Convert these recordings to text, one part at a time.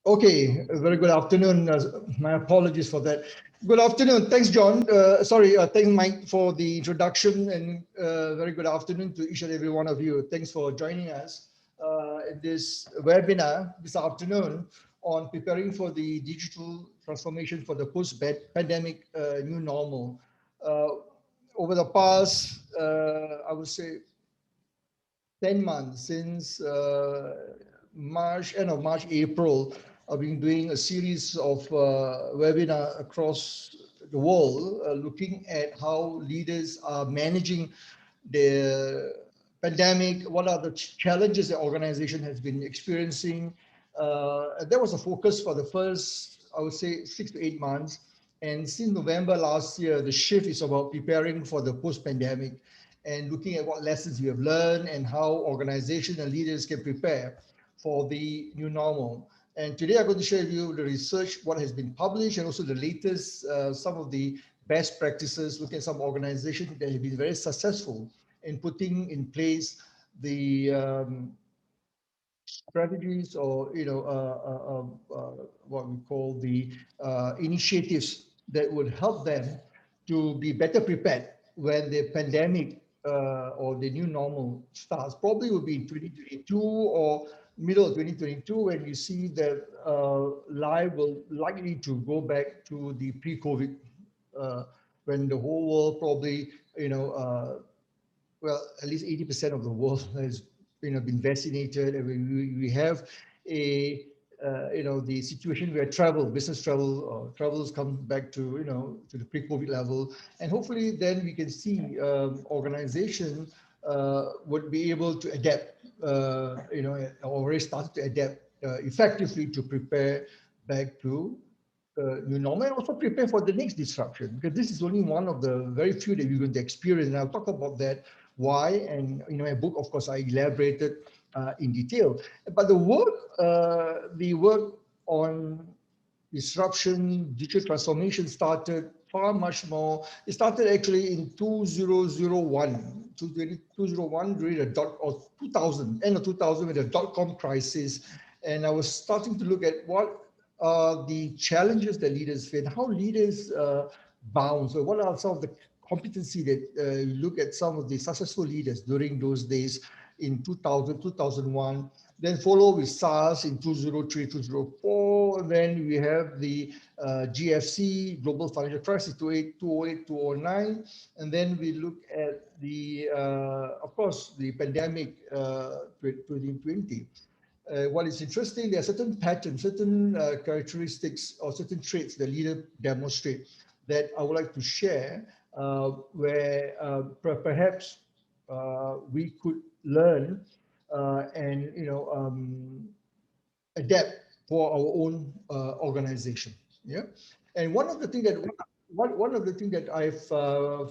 Okay, very good afternoon. My apologies for that. Good afternoon. Thanks, John. Thanks, Mike, for the introduction, and very good afternoon to each and every one of you. Thanks for joining us in this webinar this afternoon on preparing for the digital transformation for the post-pandemic new normal. Over the past, I would say, 10 months since end of March, April, I've been doing a series of webinars across the world, looking at how leaders are managing the pandemic, what are the challenges the organization has been experiencing. That was a focus for the first, I would say, 6 to 8 months. And since November last year, the shift is about preparing for the post-pandemic and looking at what lessons we have learned and how organizations and leaders can prepare for the new normal. And today I'm going to share with you the research, what has been published, and also the latest, some of the best practices, looking at some organizations that have been very successful in putting in place the strategies or, what we call the initiatives that would help them to be better prepared when the pandemic or the new normal starts. Probably will be in 2022 or middle of 2022 when you see that life will likely to go back to the pre-COVID, when the whole world probably, well, at least 80% of the world has been vaccinated, and we have a the situation where business travels come back to to the pre-COVID level, and hopefully then we can see organization would be able to adapt, already started to adapt effectively to prepare back to new normal, and also prepare for the next disruption, because this is only one of the very few that we're going to experience. And I'll talk about that, why, and in my book, of course, I elaborated in detail. But the work on disruption, digital transformation started far much more. It started actually in 2001, 2001 during or 2000, end of 2000 with the dot-com crisis. And I was starting to look at what are the challenges that leaders face, how leaders bound. So what are some of the competency that look at some of the successful leaders during those days in 2000, 2001, then follow with SARS in 2003, 2004, and then we have the GFC, Global Financial Crisis, 2008, 2009, and then we look at the, of course, the pandemic 2020. What is interesting, there are certain patterns, certain characteristics, or certain traits that leaders demonstrate that I would like to share, where perhaps we could learn and adapt for our own organization. Yeah, and one of the things that I've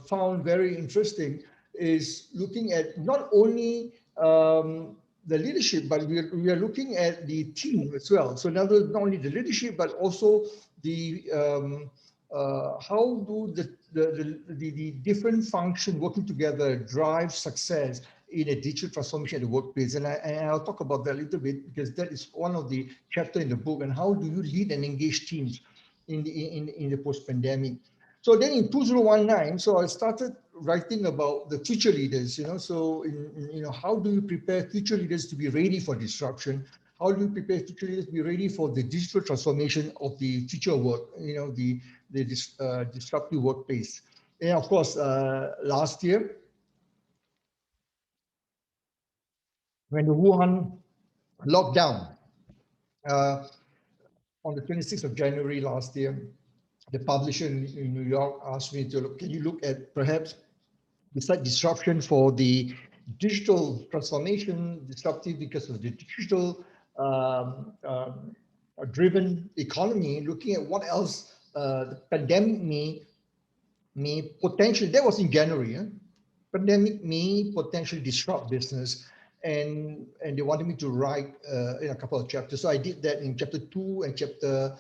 found very interesting is looking at not only the leadership, but we are looking at the team as well. So not only the leadership, but also the how do the different functions working together drive success in a digital transformation at the workplace. And I'll talk about that a little bit, because that is one of the chapters in the book, and how do you lead and engage teams in the post-pandemic. So then in 2019, so I started writing about the future leaders, so how do you prepare future leaders to be ready for disruption? How do you prepare future leaders to be ready for the digital transformation of the future work, the disruptive workplace? And of course, last year, when the Wuhan lockdown on the 26th of January last year, the publisher in New York asked me to look, can you look at perhaps besides disruption for the digital transformation, disruptive because of the digital driven economy, looking at what else the pandemic may potentially, that was in January, pandemic may potentially disrupt business, and they wanted me to write in a couple of chapters. So I did that in chapter 2 and chapter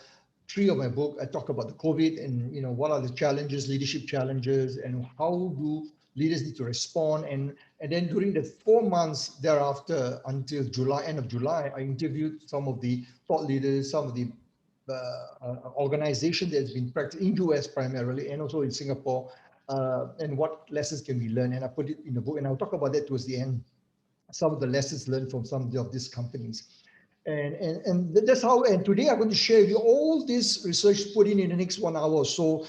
3 of my book. I talk about the COVID and what are the challenges, leadership challenges, and how do leaders need to respond. And then during the 4 months thereafter, until July, end of July, I interviewed some of the thought leaders, some of the organization that's been practiced in US primarily, and also in Singapore, and what lessons can we learn. And I put it in the book, and I'll talk about that towards the end, some of the lessons learned from some of these companies. And that's how, and today I'm going to share with you all this research put in the next 1 hour or so,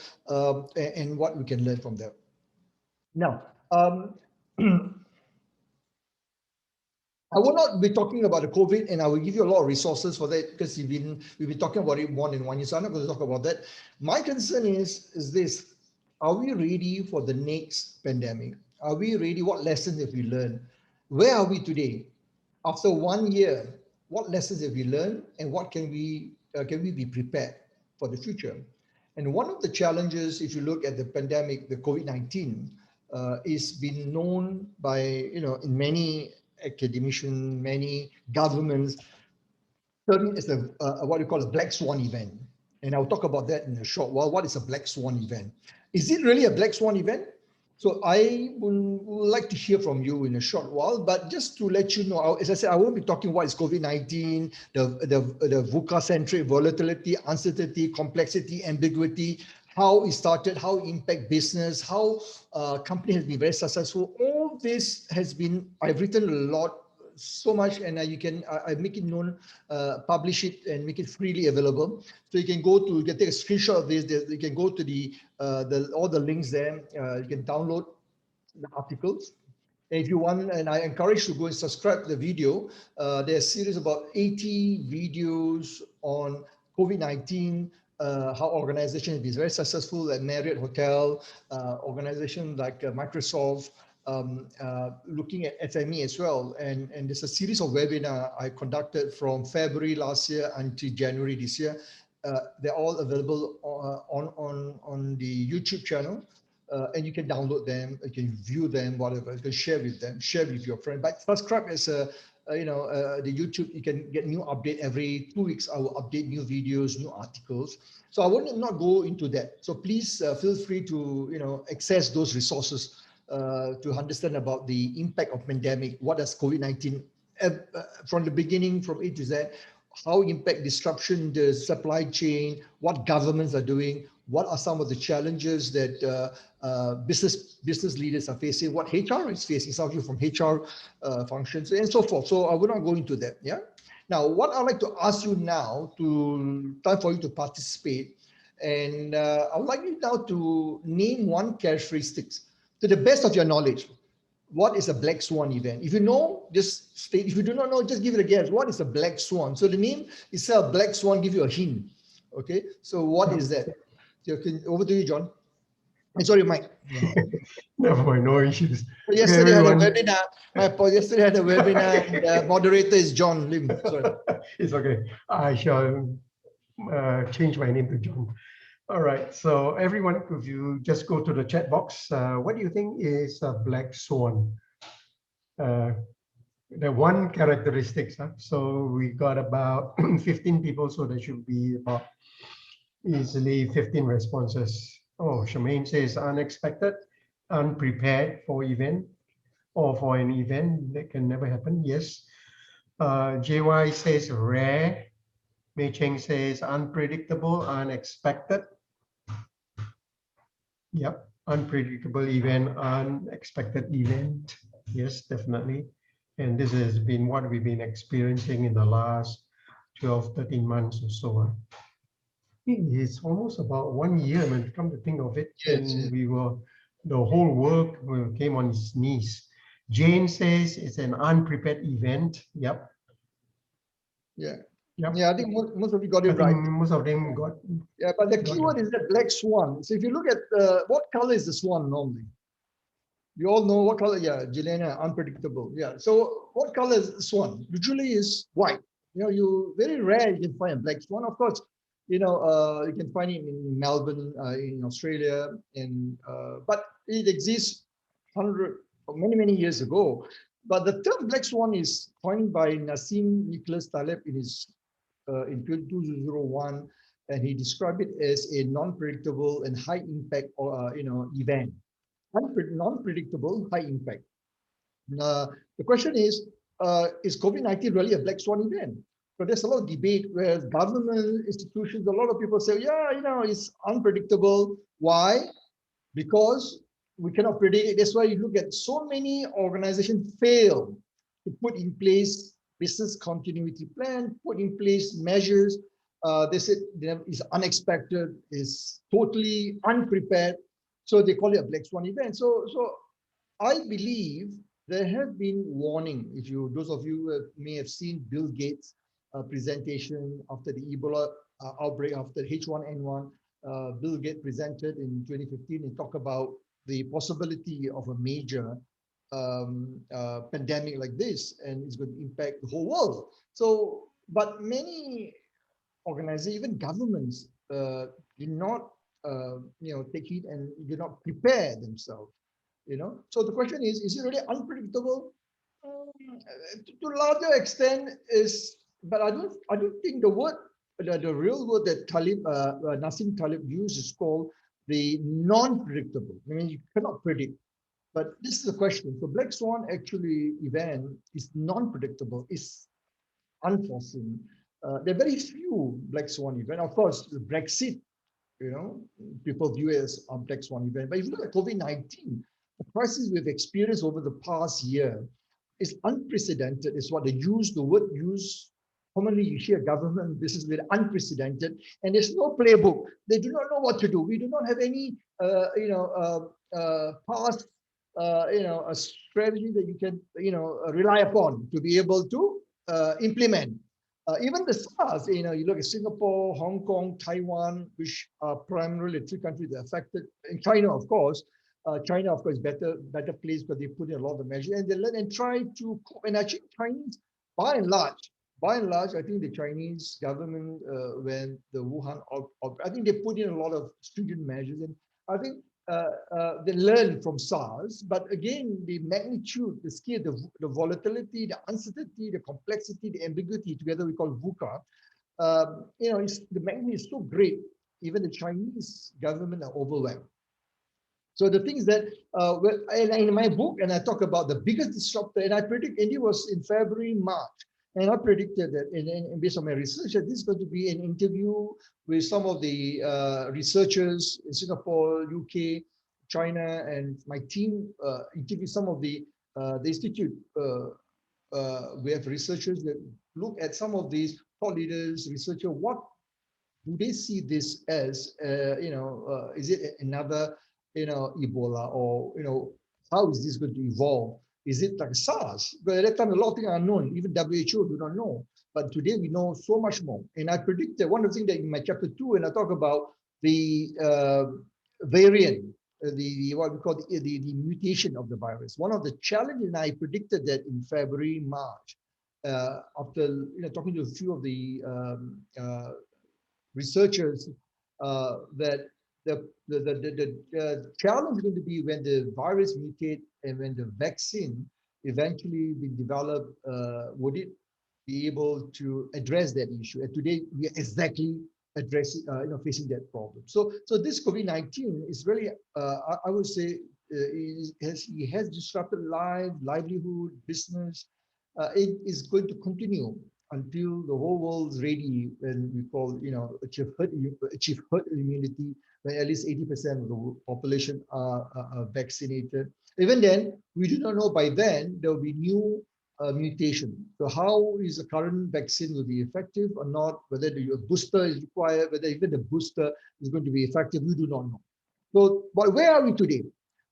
and what we can learn from that. Now, I will not be talking about the COVID, and I will give you a lot of resources for that, because we've been talking about it more than 1 year, so I'm not going to talk about that. My concern is this: are we ready for the next pandemic? Are we ready? What lessons have we learned? Where are we today? After 1 year, what lessons have we learned, and what can we be prepared for the future? And one of the challenges, if you look at the pandemic, the COVID-19, is been known by, in many academicians, many governments, termed as what we call a black swan event. And I'll talk about that in a short while. What is a black swan event? Is it really a black swan event? So I would like to hear from you in a short while, but just to let you know, as I said, I won't be talking what is COVID-19, the VUCA-centric volatility, uncertainty, complexity, ambiguity, how it started, how it impact business, how company has been very successful. All this has been, I've written a lot, so much, and I make it known, publish it, and make it freely available. So you can you can take a screenshot of this. You can go to all the links there. You can download the articles. And if you want, and I encourage you to go and subscribe to the video. There's a series about 80 videos on COVID-19, how organizations have been very successful at Marriott Hotel, organizations like Microsoft, looking at SME as well. And there's a series of webinars I conducted from February last year until January this year. They're all available on the YouTube channel, and you can download them, you can view them, whatever, you can share with them, share with your friend. But subscribe as the YouTube, you can get new update every 2 weeks. I will update new videos, new articles. So I will not go into that. So please feel free to access those resources to understand about the impact of pandemic. What does COVID-19 from the beginning, from A to Z, how impact disruption, the supply chain, what governments are doing, what are some of the challenges that business leaders are facing, what HR is facing, some of you from HR functions, and so forth. So I will not go into that. Yeah. Now, what I'd like to ask you now, time for you to participate, and I would like you now to name one characteristics to the best of your knowledge. What is a black swan event? If you know, just state. If you do not know, just give it a guess. What is a black swan? So the name itself, black swan, give you a hint. Okay. So what is that? Over to you, John. And sorry, Mike. Never mind, no issues. Yesterday I had a webinar. Yesterday I had a webinar. And the moderator is John Lim. Sorry. It's okay. I shall change my name to John. All right. So everyone, if you just go to the chat box, what do you think is a black swan? The one characteristics. So we got about 15 people, so there should be about easily 15 responses. Oh, Charmaine says unexpected, unprepared for event or for an event that can never happen. Yes. JY says rare. Mei Cheng says unpredictable, unexpected. Yep, unpredictable event, unexpected event. Yes, definitely. And this has been what we've been experiencing in the last 12, 13 months or so. It's almost about 1 year when you come to think of it. Yes, and the whole world came on its knees. Jane says it's an unprepared event. Yep. Yeah. Yep. Yeah, I think most of you got it right. Most of them got. Yeah, but the key word is that black swan. So if you look at what color is the swan normally? You all know what color? Yeah, Jelena, unpredictable. Yeah. So what color is the swan? Usually is white. You very rare you can find a black swan. Of course, you can find it in Melbourne, in Australia, but it exists many years ago. But the term black swan is coined by Nassim Nicholas Taleb in 2001, and he described it as a non-predictable and high impact event. non-predictable, high impact. The question is COVID-19 really a black swan event? So there's a lot of debate where government institutions, a lot of people say, yeah, it's unpredictable. Why? Because we cannot predict it. That's why you look at so many organizations fail to put in place business continuity plan, put in place measures. They said it's unexpected, is totally unprepared. So they call it a black swan event. So I believe there have been warning. If those of you may have seen Bill Gates' presentation after the Ebola outbreak, after H1N1, Bill Gates presented in 2015 and talked about the possibility of a major pandemic like this, and it's going to impact the whole world. So, but many organizations, even governments, did not, take heed and did not prepare themselves. So the question is it really unpredictable? To a larger extent is, but I don't think the word, the real word that Nassim Taleb used is called the non-predictable. I mean, you cannot predict. But this is the question. So black swan actually event is non-predictable, is unforeseen. There are very few black swan events. Of course, the Brexit, people view it as a black swan event. But if you look at COVID-19, the crisis we've experienced over the past year is unprecedented. Is what they use, the word used. Commonly, you hear government, this is very unprecedented, and there's no playbook. They do not know what to do. We do not have any, past, a strategy that you can, rely upon to be able to implement. Even the SARS, you look at Singapore, Hong Kong, Taiwan, which are primarily three countries that are affected, and China, of course. China, of course, better place because they put in a lot of measures and they learn and try to cope. And actually, Chinese, by and large, I think the Chinese government, when the Wuhan, I think they put in a lot of stringent measures, and I think they learned from SARS. But again, the magnitude, the scale, the volatility, the uncertainty, the complexity, the ambiguity, together we call VUCA. The magnitude is so great. Even the Chinese government are overwhelmed. So the things that, in my book, and I talk about the biggest disruptor, and I predict, and it was in February, March, and I predicted that, and based on my research, that this is going to be an interview with some of the researchers in Singapore, UK, China, and my team interview some of the institute. We have researchers that look at some of these thought leaders, researchers. What do they see this as? Is it another, Ebola, or how is this going to evolve? Is it like SARS? But at that time, a lot of things are unknown. Even WHO do not know. But today we know so much more. And I predicted one of the things that in my chapter 2, and I talk about the variant, what we call the mutation of the virus. One of the challenges, and I predicted that in February, March, after talking to a few of the researchers, that the challenge is going to be when the virus mutate and when the vaccine eventually be developed, would it be able to address that issue? And today we are exactly addressing, facing that problem. So this COVID-19 is really, I would say, it has disrupted livelihood, business. It is going to continue until the whole world is ready, and we call, achieve herd immunity, when at least 80% of the population are vaccinated. Even then, we do not know by then there will be new mutation. So how is the current vaccine will be effective or not, whether a booster is required, whether even the booster is going to be effective, we do not know. So, but where are we today?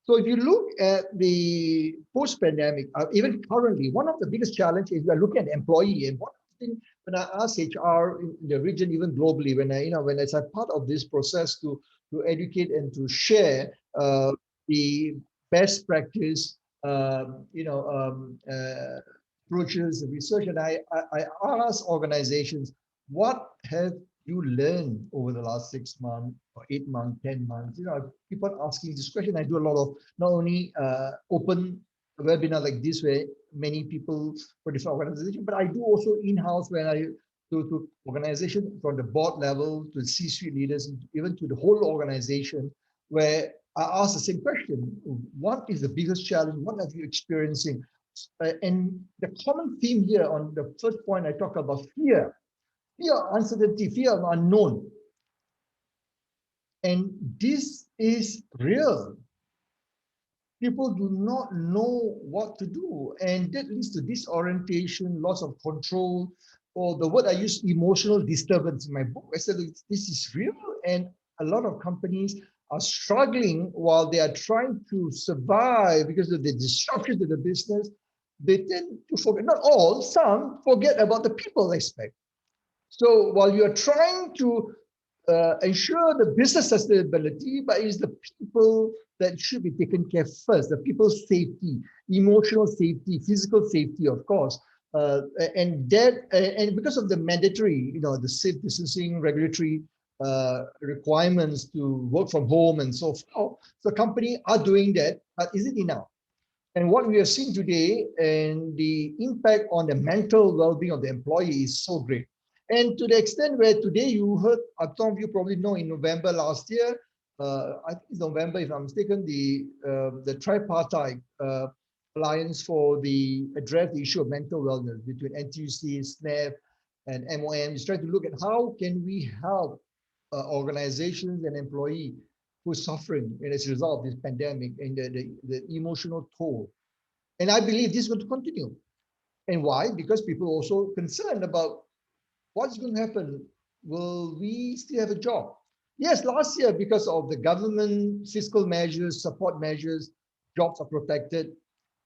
So if you look at the post-pandemic, even currently, one of the biggest challenges is we are looking at employee. And one thing when I ask HR in the region, even globally, when I as a part of this process to educate and to share the best practice, approaches, research, and I ask organizations, what have you learned over the last 6 months or 8 months, 10 months? I keep on asking this question. I do a lot of not only open webinar like this, where many people for different organizations, but I do also in-house when I to organization from the board level to C-suite leaders, even to the whole organization, where I asked the same question. What is the biggest challenge? What are you experiencing? And the common theme here on the first point, I talk about fear, fear of uncertainty, fear of unknown. And this is real. People do not know what to do. And that leads to disorientation, loss of control, or the word I use, emotional disturbance in my book. I said, this is real. And a lot of companies are struggling while they are trying to survive because of the disruption to the business. They tend to forget, not all, some forget about the people aspect. So while you are trying to ensure the business sustainability, but it's the people that should be taken care of first, the people's safety, emotional safety, physical safety, of course. And because of the mandatory, the safe distancing regulatory requirements to work from home and so forth, so companies are doing that, but is it enough? And what we are seeing today and the impact on the mental well-being of the employee is so great. And to the extent where today you heard, some of you probably know in November last year, I think it's November if I'm mistaken, the tripartite alliance for the address the issue of mental wellness between NTUC, SNAP, and MOM is trying to look at how can we help organizations and employees who are suffering as a result of this pandemic and the emotional toll. And I believe this is going to continue. And why? Because people are also concerned about what's going to happen. Will we still have a job? Yes, last year, because of the government fiscal measures, support measures, jobs are protected.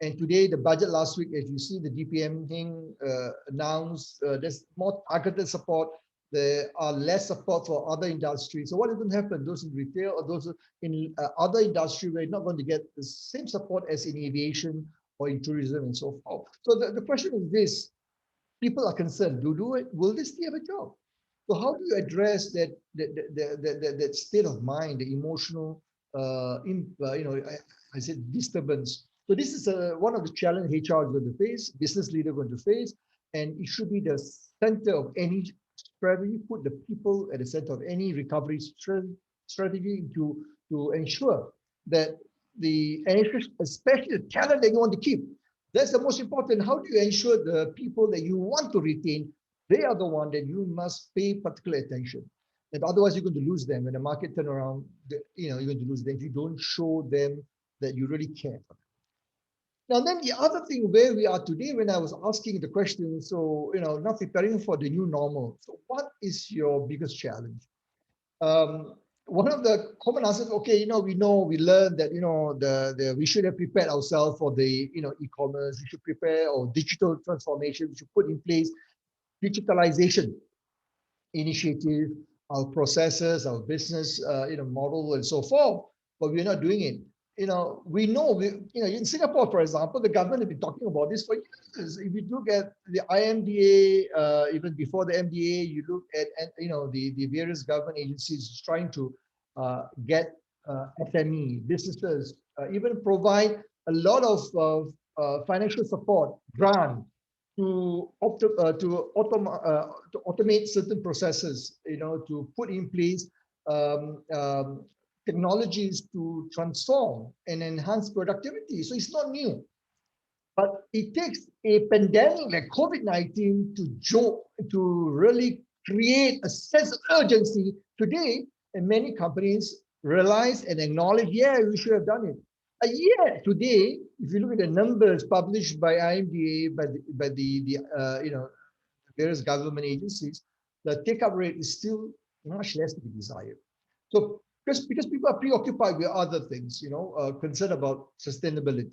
And today, the budget last week, as you see, the DPM thing announced there's more targeted support. There are less support for other industries. So what is going to happen? Those in retail or those in other industry, we're not going to get the same support as in aviation or in tourism and so forth. So the question is this: people are concerned. Will they still have a job? So how do you address that state of mind, the emotional, I said disturbance. So this is one of the challenges HR is going to face, business leader going to face, and it should be the center of any strategy. Put the people at the center of any recovery strategy to ensure that especially the talent that you want to keep. That's the most important. How do you ensure the people that you want to retain, they are the one that you must pay particular attention? And otherwise, you're going to lose them. When the market turn around, you're going to lose them if you don't show them that you really care for them. Now, then the other thing where we are today, when I was asking the question, so, not preparing for the new normal. So what is your biggest challenge? One of the common answers, okay, we learned that, we should have prepared ourselves for the, e-commerce, we should prepare our digital transformation, we should put in place digitalization initiative, our processes, our business, model and so forth, but we're not doing it. We know, in Singapore, for example, the government has been talking about this for years. If you look at the IMDA, even before the MDA, you look at, the various government agencies trying to get SME businesses, even provide a lot of financial support, grant to automate certain processes, to put in place technologies to transform and enhance productivity. So it's not new, but it takes a pandemic like COVID-19 to really create a sense of urgency today. And many companies realize and acknowledge, yeah, we should have done it. Yeah, today, if you look at the numbers published by IMDA, by the various government agencies, the take-up rate is still much less to be desired. So because people are preoccupied with other things, concerned about sustainability.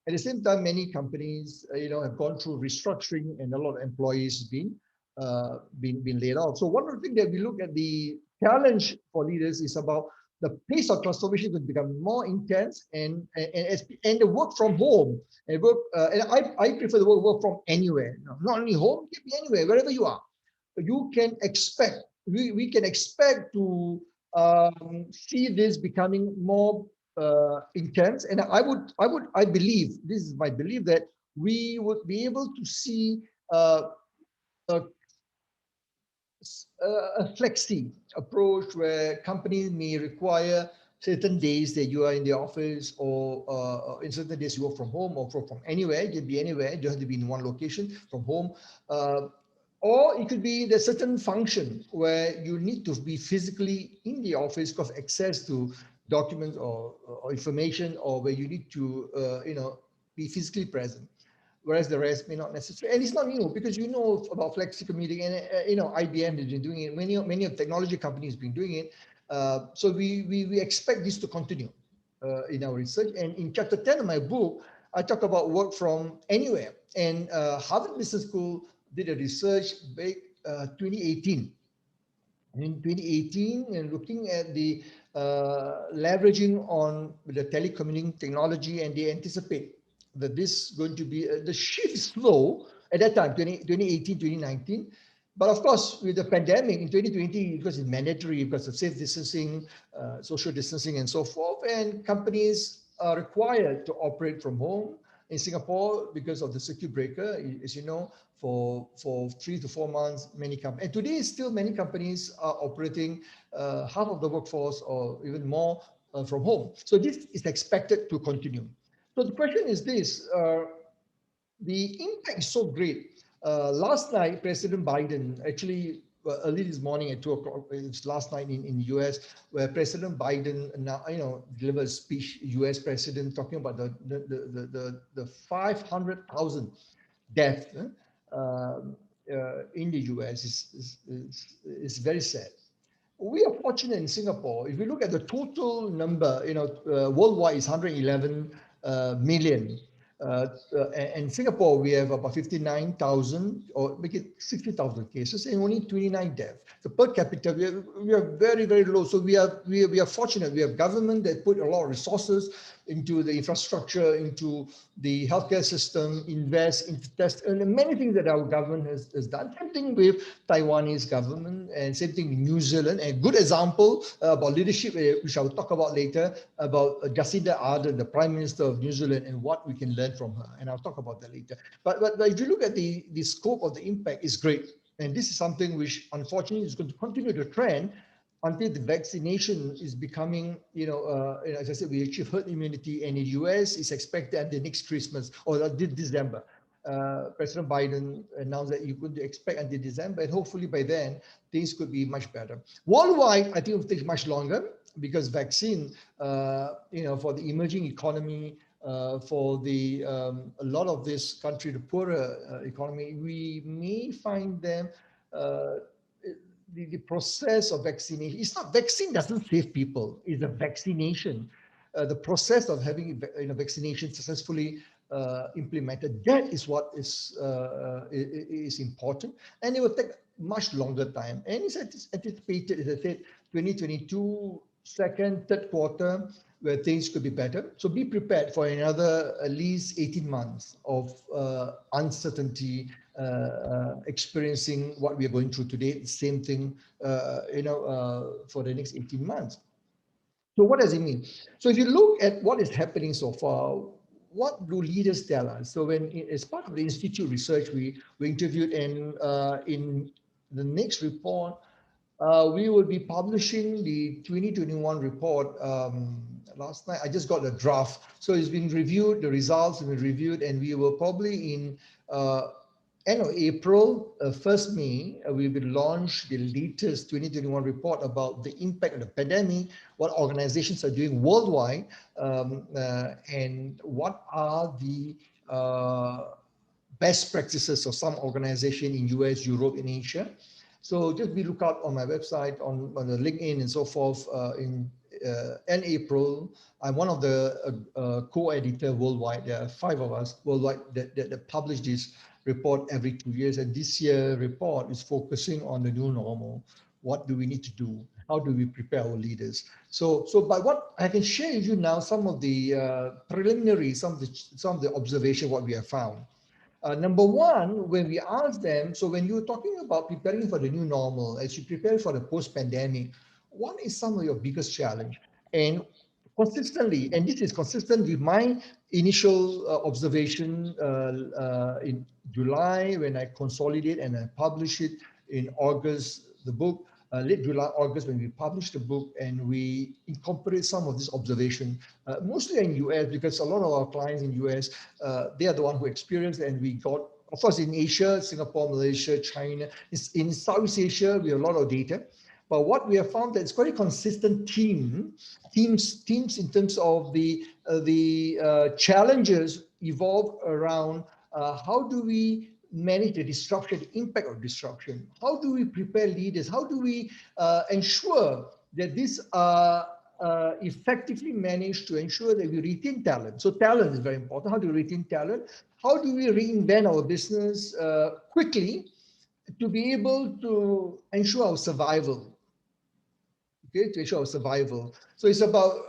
At the same time, many companies, have gone through restructuring, and a lot of employees been laid off. So one of the things that we look at the challenge for leaders is about the pace of transformation will become more intense, and the work from home and work. And I prefer the work from anywhere. Not only home, it can be anywhere, wherever you are. You can expect. We can expect to see this becoming more intense, and I believe, this is my belief, that we would be able to see a flexi approach where companies may require certain days that you are in the office, or in certain days you work from home, or from anywhere. You can be anywhere. You don't have to be in one location, from home. Or it could be the certain function where you need to be physically in the office because access to documents or information, or where you need to, be physically present, whereas the rest may not necessarily. And it's not new, because you know about flexi commuting, and IBM has been doing it. Many of technology companies have been doing it. So we expect this to continue in our research. And in chapter 10 of my book, I talk about work from anywhere. And Harvard Business School did a research back 2018. In 2018, and looking at the leveraging on the telecommuting technology, and they anticipate that this is going to be the shift is slow at that time, 2018, 2019. But of course, with the pandemic in 2020, because it's mandatory, because of safe distancing, social distancing, and so forth, and companies are required to operate from home. In Singapore, because of the circuit breaker, as you know, for 3 to 4 months, many companies, and today still many companies are operating half of the workforce or even more from home. So this is expected to continue. So the question is this: the impact is so great. Last night, President Biden, actually early this morning at 2 o'clock, it's last night in the US, where President Biden now, delivered a speech, US president, talking about the 500,000 deaths in the US is very sad. We are fortunate in Singapore. If you look at the total number, worldwide is 111 million. And Singapore, we have about 59,000, or make it 60,000 cases, and only 29 deaths. So per capita, we are very, very low. So we are fortunate. We have government that put a lot of resources into the infrastructure, into the healthcare system, invest into test, and many things that our government has done. Same thing with Taiwanese government, and same thing in New Zealand. A good example about leadership, which I will talk about later, about Jacinda Ardern, the Prime Minister of New Zealand, and what we can learn from her. And I'll talk about that later. But if you look at the scope of the impact, is great. And this is something which, unfortunately, is going to continue to trend until the vaccination is becoming, as I said, we achieve herd immunity, and in the US is expected at the next Christmas or December. President Biden announced that you could expect until December, and hopefully by then things could be much better. Worldwide, I think it will take much longer, because vaccine, for the emerging economy, for the a lot of this country, the poorer economy, we may find them. The process of vaccination, it's not, vaccine doesn't save people, it's a vaccination. The process of having vaccination successfully implemented, that is what is important, and it will take much longer time. And it's anticipated, as I said, 2022, second, third quarter, where things could be better. So be prepared for another at least 18 months of uncertainty, experiencing what we are going through today. Same thing, for the next 18 months. So what does it mean? So if you look at what is happening so far, what do leaders tell us? So as part of the Institute research, we interviewed, and in the next report, we will be publishing the 2021 report. Last night, I just got a draft. So it's been reviewed, the results have been reviewed, and we will probably in end of April, 1st May, we will launch the latest 2021 report about the impact of the pandemic, what organizations are doing worldwide, and what are the best practices of some organization in US, Europe, and Asia. So just be look out on my website, on the LinkedIn and so forth. In end April, I'm one of the co-editor worldwide. There are 5 of us worldwide that publish this report every 2 years. And this year report is focusing on the new normal. What do we need to do? How do we prepare our leaders? So by what I can share with you now, some of the preliminary, some of the observation, what we have found. Number one, when we ask them, so when you're talking about preparing for the new normal, as you prepare for the post-pandemic, what is some of your biggest challenge? And consistently, and this is consistent with my initial observation in July, when I consolidate and I publish it in August, the book, late July, August, when we published the book, and we incorporate some of this observation, mostly in US, because a lot of our clients in US, they are the one who experienced, and we got, of course, in Asia, Singapore, Malaysia, China, in Southeast Asia, we have a lot of data. But what we have found that it's quite a consistent themes in terms of the challenges evolve around how do we manage the disruption, the impact of disruption? How do we prepare leaders? How do we ensure that these are effectively managed to ensure that we retain talent? So talent is very important. How do we retain talent? How do we reinvent our business quickly to be able to ensure our survival? Okay, to ensure our survival. So it's about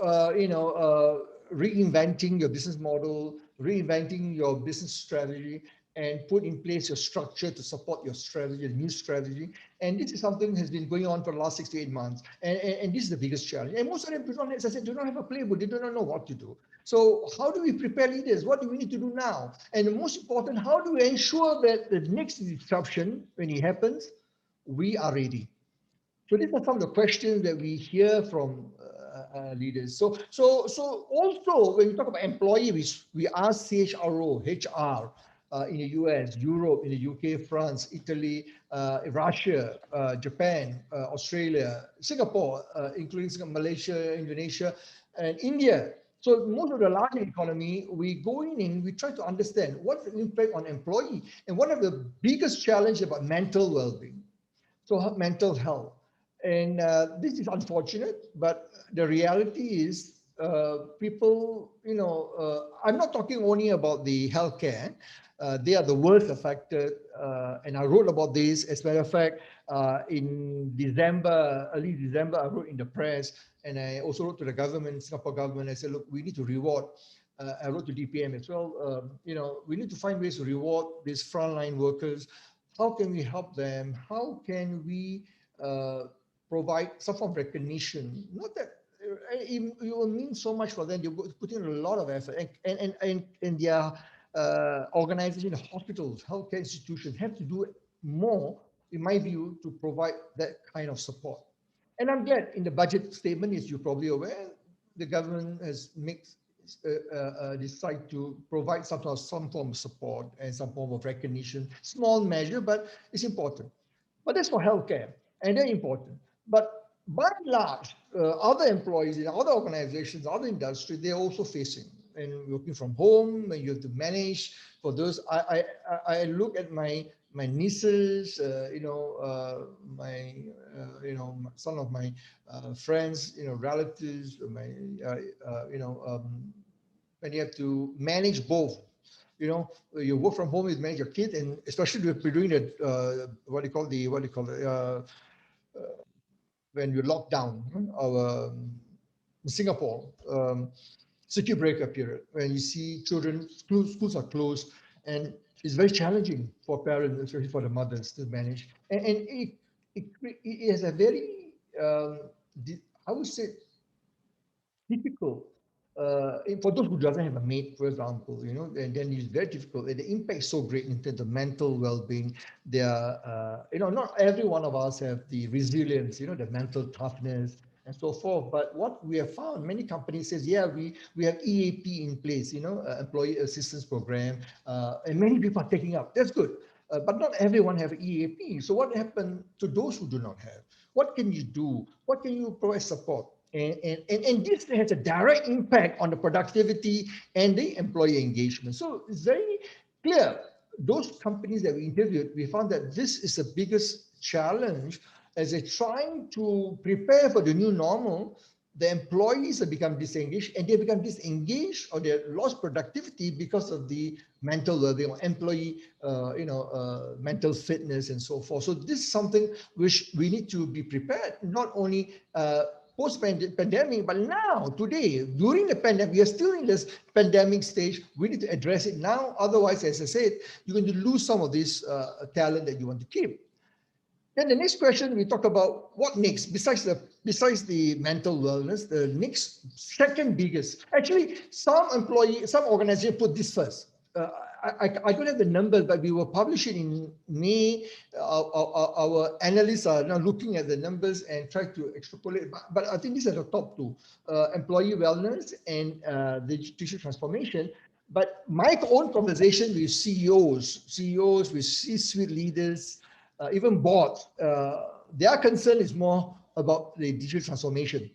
reinventing your business model, reinventing your business strategy, and put in place your structure to support your strategy, the new strategy. And this is something that has been going on for the last 6 to 8 months. And this is the biggest challenge. And most of them, as I said, do not have a playbook. They do not know what to do. So how do we prepare leaders? What do we need to do now? And the most important, how do we ensure that the next disruption, when it happens, we are ready? So these are some of the questions that we hear from leaders. So also when we talk about employees, we ask CHRO, HR in the US, Europe, in the UK, France, Italy, Russia, Japan, Australia, Singapore, including Malaysia, Indonesia, and India. So most of the large economy, we go in and we try to understand what's the impact on employee and what are the biggest challenges about mental well-being. So mental health. And this is unfortunate, but the reality is people, I'm not talking only about the healthcare. They are the worst affected. And I wrote about this. As a matter of fact, in December, early December, I wrote in the press, and I also wrote to the government, Singapore government. I said, look, we need to reward. I wrote to DPM as well. We need to find ways to reward these frontline workers. How can we help them? How can we provide some form of recognition? Not that it will mean so much for them. They put in a lot of effort, and their organization, hospitals, healthcare institutions have to do more, in my view, to provide that kind of support. And I'm glad in the budget statement, as you're probably aware, the government has decided to provide some form of support and some form of recognition. Small measure, but it's important. But that's for healthcare, and they're important. But by and large, other employees in other organizations, other industries, they're also facing. And working from home, and you have to manage for those. I look at my nieces, some of my friends, relatives, when you have to manage both. You work from home, you manage your kids, and especially if you're doing the when you lock down in Singapore, circuit breaker period, when you see children, schools are closed, and it's very challenging for parents, especially for the mothers, to manage. And it is a very, I would say, difficult. For those who doesn't have a maid, for example, and then it's very difficult. And the impact is so great in terms of mental well-being. Not every one of us have the resilience, the mental toughness and so forth. But what we have found, many companies says, yeah, we have EAP in place, employee assistance program, and many people are taking up. That's good. But not everyone have EAP. So what happened to those who do not have? What can you do? What can you provide support? And this has a direct impact on the productivity and the employee engagement. So it's very clear. Those companies that we interviewed, we found that this is the biggest challenge as they're trying to prepare for the new normal. The employees have become disengaged, and they become disengaged or they lost productivity because of the mental well-being, employee, mental fitness and so forth. So this is something which we need to be prepared, not only post-pandemic, but now, today, during the pandemic, we are still in this pandemic stage. We need to address it now. Otherwise, as I said, you're going to lose some of this talent that you want to keep. Then the next question, we talk about what next, besides the mental wellness, the next second biggest. Actually, some organizations put this first. I don't have the numbers, but we will publish it in May. Our analysts are now looking at the numbers and try to extrapolate. But I think these are the top two, employee wellness and the digital transformation. But my own conversation with CEOs with C-suite leaders, even boards, their concern is more about the digital transformation.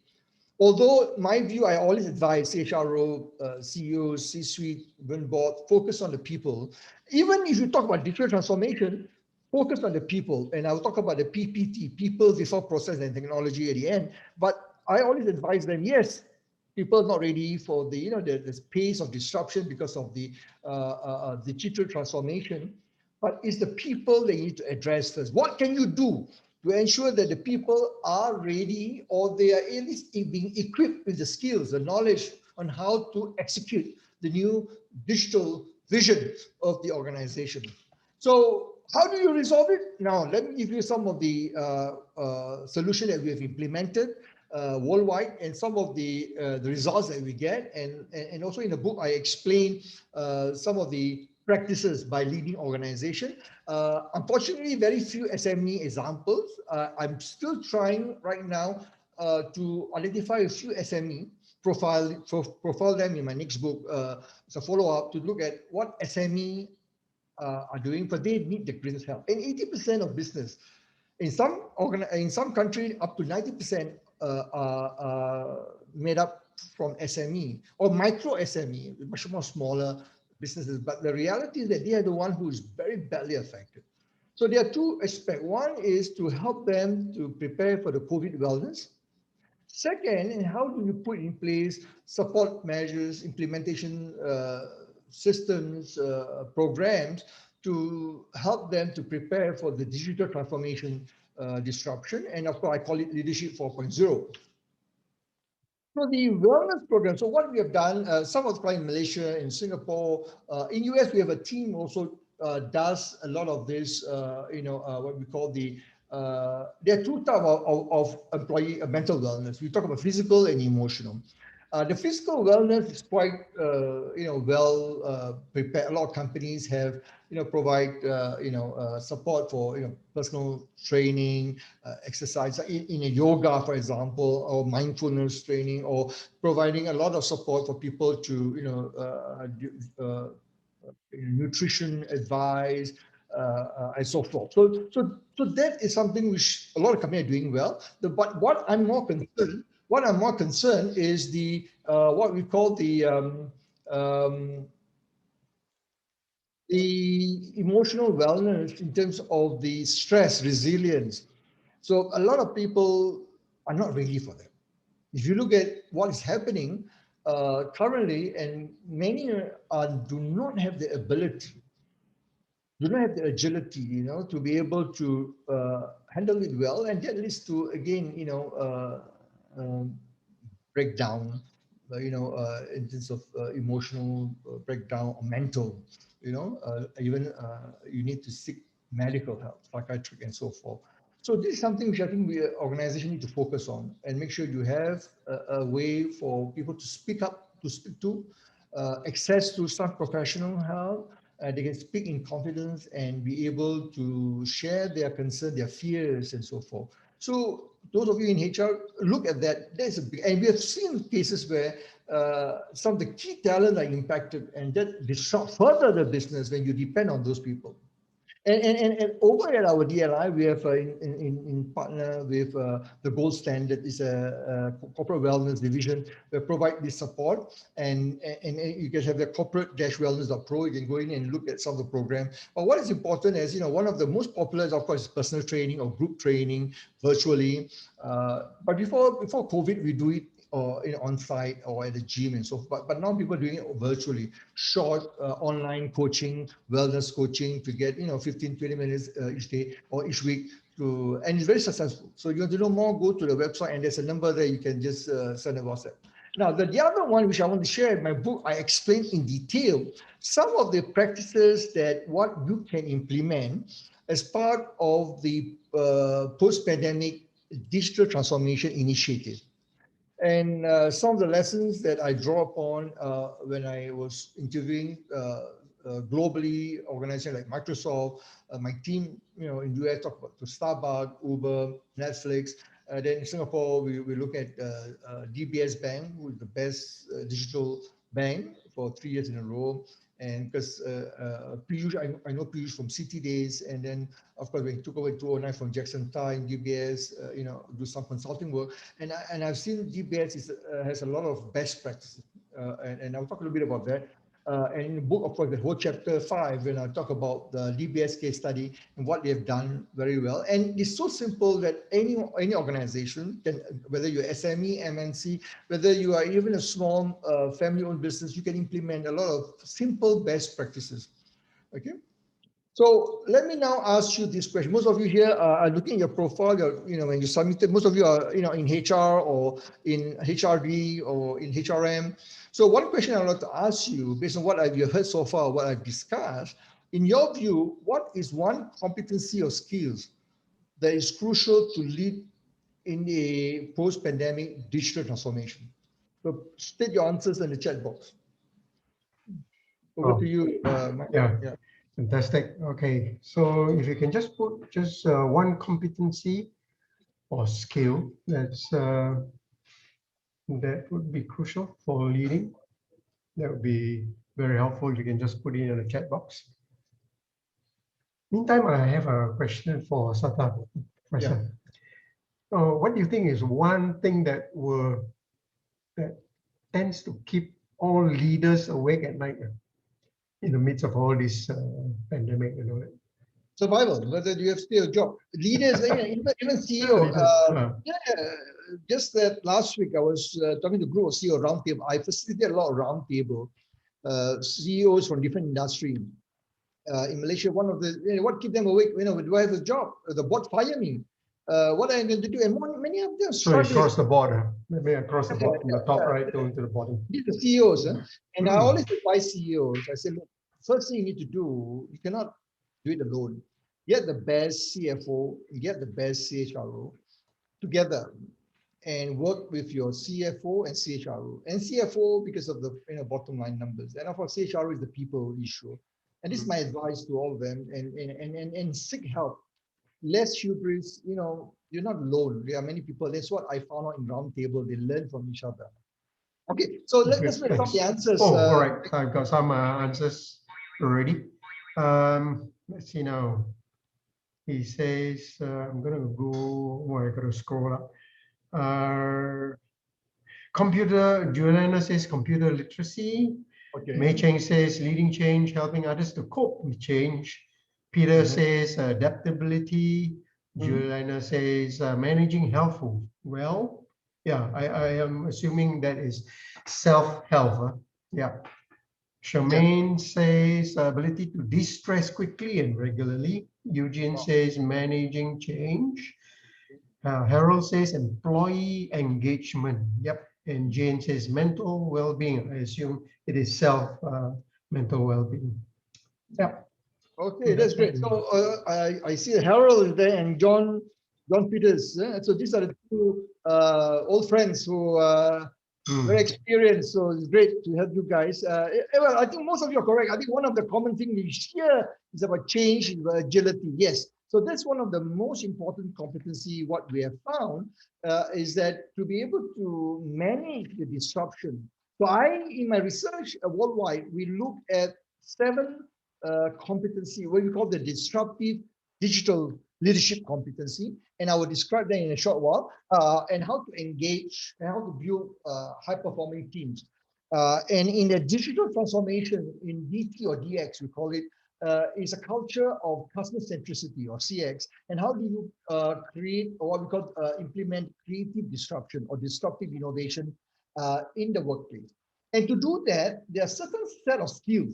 Although my view, I always advise CHRO, CEOs, C-suite, even board, focus on the people. Even if you talk about digital transformation, focus on the people. And I'll talk about the PPT, people before process and technology at the end. But I always advise them, yes, people are not ready for the, the pace of disruption because of the digital transformation. But it's the people that you need to address first. What can you do to ensure that the people are ready, or they are at least being equipped with the skills, the knowledge on how to execute the new digital vision of the organization? So how do you resolve it? Now, let me give you some of the solution that we have implemented worldwide, and some of the results that we get. And also in the book, I explain some of the practices by leading organization. Unfortunately, very few SME examples. I'm still trying right now to identify a few SME, profile them in my next book. It's a follow-up to look at what SME are doing, but they need the business help. And 80% of business, in some countries, up to 90% are made up from SME or micro SME, much more smaller businesses. But the reality is that they are the one who is very badly affected. So there are two aspects. One is to help them to prepare for the COVID wellness. Second, and how do you put in place support measures, implementation systems, programs to help them to prepare for the digital transformation disruption. And of course, I call it Leadership 4.0. So the wellness program, so what we have done, some of the in Malaysia, in Singapore, in US, we have a team also does a lot of this, what we call the, there are two types of employee mental wellness. We talk about physical and emotional. The physical wellness is quite, well prepared. A lot of companies have, provide, support for, personal training, exercise in a yoga, for example, or mindfulness training, or providing a lot of support for people to, nutrition advice, and so forth. So that is something which a lot of companies are doing well. But what I'm more concerned is the what we call the emotional wellness in terms of the stress resilience. So a lot of people are not ready for that. If you look at what is happening currently, and many do not have the ability, do not have the agility, to be able to handle it well, and that leads to, again, breakdown, in terms of emotional breakdown or mental, even you need to seek medical help, psychiatric and so forth. So this is something which I think we organization need to focus on and make sure you have a way for people to speak up, to speak to, access to some professional help. They can speak in confidence and be able to share their concerns, their fears, and so forth. So those of you in HR, look at that. There's a big, and we have seen cases where some of the key talent are impacted, and that disrupts further the business when you depend on those people. And over at our DLI, we have in partner with the Gold Standard, is a corporate wellness division. We provide this support, and you can have the corporate-wellness.pro. You can go in and look at some of the program. But what is important is, one of the most popular is, of course, personal training or group training virtually. But before COVID, we do it or on-site or at the gym and so forth. But now people are doing it virtually, short online coaching, wellness coaching to get 15, 20 minutes each day or each week and it's very successful. So you want to know more, go to the website, and there's a number there you can just send a WhatsApp. Now, the other one which I want to share in my book, I explain in detail some of the practices that what you can implement as part of the post-pandemic digital transformation initiative. And some of the lessons that I draw upon when I was interviewing globally, organizations like Microsoft, my team, in US talk about to Starbucks, Uber, Netflix. Then in Singapore, we look at DBS Bank, who is the best digital bank for 3 years in a row. And because Piyush, I know Piyush from City Days, and then of course when he took over in 2009 from Jackson Tai in DBS, do some consulting work, and I've seen DBS has a lot of best practices, and I'll talk a little bit about that. And in the book, of course, the whole chapter 5, when I talk about the DBS case study and what they have done very well. And it's so simple that any organization can, whether you're SME, MNC, whether you are even a small family-owned business, you can implement a lot of simple best practices. Okay. So let me now ask you this question. Most of you here are looking at your profile. When you submitted, most of you are in HR or in HRD or in HRM. So one question I'd like to ask you, based on what I've heard so far, what I've discussed, in your view, what is one competency or skills that is crucial to lead in a post-pandemic digital transformation? So state your answers in the chat box. Over to you, Mike. Yeah. Fantastic. Okay, so if you can just put one competency or skill that would be crucial for leading, that would be very helpful. You can just put it in the chat box. Meantime, I have a question for Sata. Professor. Yeah. What do you think is one thing that tends to keep all leaders awake at night? In the midst of all this pandemic and all that? Survival, whether you have still a job. Leaders, even CEO. Just that last week I was talking to a group of CEO roundtable. I facilitated a lot of roundtable CEOs from different industries. In Malaysia, one of the, what keep them awake, do I have a job? The board fire me. What am I going to do? And many of them struggling. So across the board, maybe across the board, from the top right to the bottom. These are CEOs. And I always advise CEOs, I say, look, first thing you need to do, you cannot do it alone. Get the best CFO, get the best CHRO together and work with your CFO and CHRO. And CFO because of the bottom line numbers. And of course, CHRO is the people issue. And this is my advice to all of them, and seek help. Less hubris, you're not alone. There are many people. That's what I found out in roundtable. They learn from each other. Okay, so let's make some of the answers. Oh, all right. I've got some answers already. Let's see now. He says, I'm going to go, I got to scroll up. Juliana says computer literacy. Okay. Mei Cheng says leading change, helping others to cope with change. Peter says adaptability. Juliana says managing healthful. Well, yeah, I am assuming that is self-help. Yeah. Charmaine says ability to de-stress quickly and regularly. Eugene says managing change. Harold says employee engagement. Yep. And Jane says mental well-being. I assume it is mental well-being. Yep. Okay, that's great. So I see Harold is there and John Peters. So these are the two old friends who are very experienced. So it's great to have you guys. Well, I think most of you are correct. I think one of the common things we hear is about change and agility. Yes. So that's one of the most important competency. What we have found is that to be able to manage the disruption. So in my research worldwide, we look at 7 competency, what we call the disruptive digital leadership competency. And I will describe that in a short while, and how to engage and how to build high-performing teams. And in the digital transformation in DT or DX, we call it, is a culture of customer centricity or CX. And how do you create or what we call implement creative disruption or disruptive innovation in the workplace? And to do that, there are certain set of skills.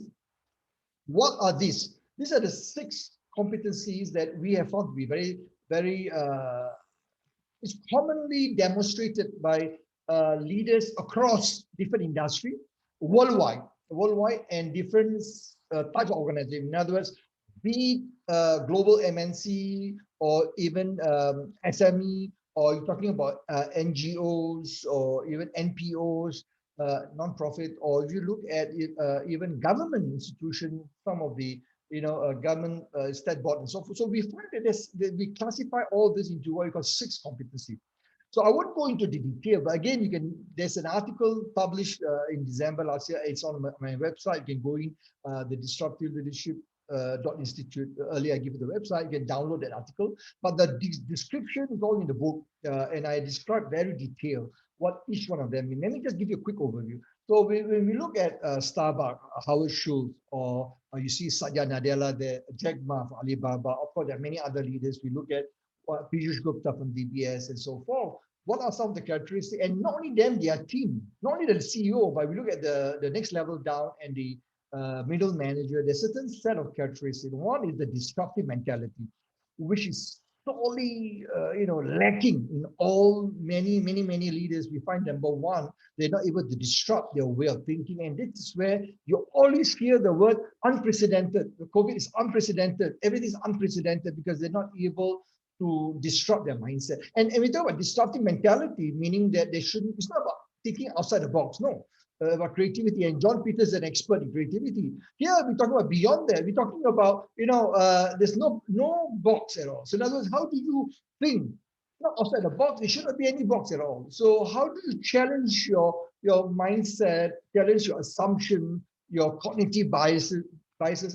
What are these? These are the 6 competencies that we have found to be very, very, it's commonly demonstrated by leaders across different industries, worldwide, and different types of organizations. In other words, be it global MNC or even SME, or you're talking about NGOs or even NPOs, non-profit, or if you look at even government institutions, some of the government stat board and so forth. So we find that we classify all this into what we call 6 competencies. So I won't go into the detail, but again, there's an article published in December last year. It's on my website. You can go in the Disruptive Leadership .institute. Earlier I give you the website. You can download that article. But the description is all in the book, and I describe very detailed what each one of them mean. Let me just give you a quick overview. So when we look at Starbucks, Howard Schultz, or you see Satya Nadella there, Jack Ma from Alibaba, of course there are many other leaders. We look at Piyush Gupta from DBS and so forth. What are some of the characteristics? And not only them, their team, not only the CEO, but we look at the next level down and the middle manager, there's a certain set of characteristics. One is the disruptive mentality, which is sorely lacking in many leaders. We find number one, they're not able to disrupt their way of thinking. And this is where you always hear the word unprecedented. The COVID is unprecedented. Everything is unprecedented because they're not able to disrupt their mindset. And we talk about disruptive mentality, meaning that it's not about thinking outside the box, no. About creativity, and John Peters is an expert in creativity. Here we're talking about beyond that. We're talking about, there's no box at all. So in other words, how do you think? Not outside the box, there shouldn't be any box at all. So how do you challenge your mindset, challenge your assumption, your cognitive biases,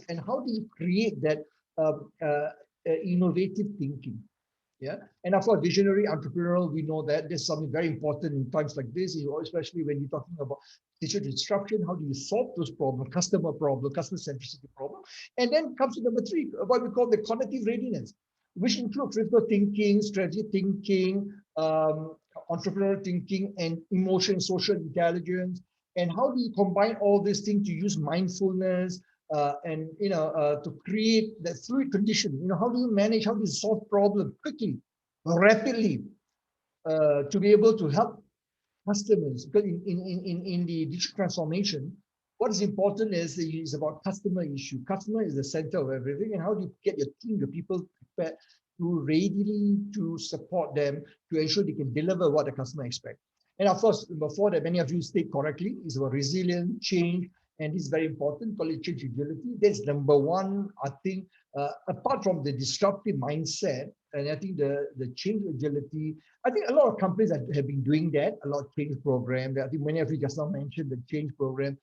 and how do you create that innovative thinking? Yeah, and of course, visionary, entrepreneurial, we know that there's something very important in times like this, especially when you're talking about digital disruption. How do you solve those problems, customer centricity problem? And then comes to number 3, what we call the cognitive readiness, which includes critical thinking, strategy thinking, entrepreneurial thinking, and emotion, social intelligence. And how do you combine all these things to use mindfulness, and to create that fluid condition? How do you manage, how do you solve problems quickly, rapidly, to be able to help customers? Because in the digital transformation, what is important is about customer issue. Customer is the center of everything, and how do you get your team, your people prepared to readily to support them to ensure they can deliver what the customer expects. And of course, before that, many of you state correctly, is about resilience, change. And it's very important, call it change agility. That's number 1, I think, apart from the disruptive mindset, and I think the change agility, I think a lot of companies have been doing that, a lot of change programs. I think many of you just now mentioned the change program.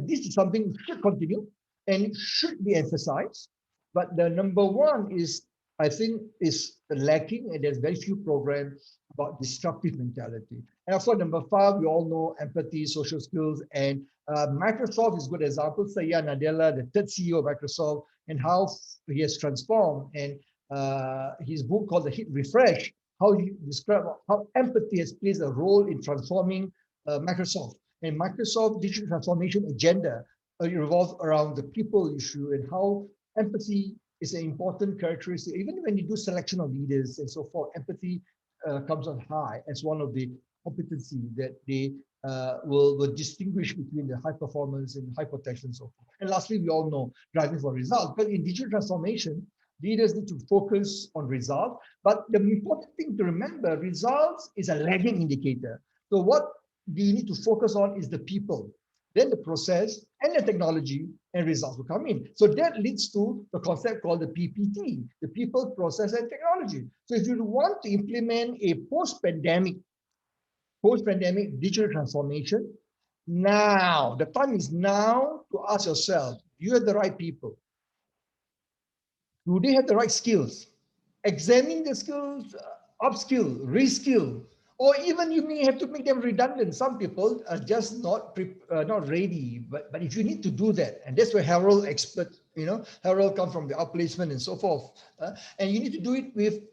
This is something that should continue and it should be emphasized. But the number 1 is, I think, is lacking, and there's very few programs about disruptive mentality. And of course, number 5, we all know empathy, social skills, and Microsoft is a good example. Satya Nadella, the 3rd CEO of Microsoft, and how he has transformed. And his book called The Hit Refresh, how he described how empathy has played a role in transforming Microsoft. And Microsoft digital transformation agenda revolves around the people issue, and how empathy is an important characteristic. Even when you do selection of leaders and so forth, empathy comes on high as one of the competencies that they will distinguish between the high performance and high potential and so forth. And lastly, we all know driving for results. But in digital transformation, leaders need to focus on results. But the important thing to remember, results is a lagging indicator. So what do you need to focus on is the people, then the process and the technology, and results will come in. So that leads to the concept called the PPT, the people, process, and technology. So if you want to implement a post-pandemic digital transformation, now, the time is now to ask yourself, do you have the right people? Do they have the right skills? Examine the skills, upskill, reskill, or even you may have to make them redundant. Some people are just not ready. But if you need to do that, and that's where Harold expert, Harold comes from the outplacement and so forth, and you need to do it with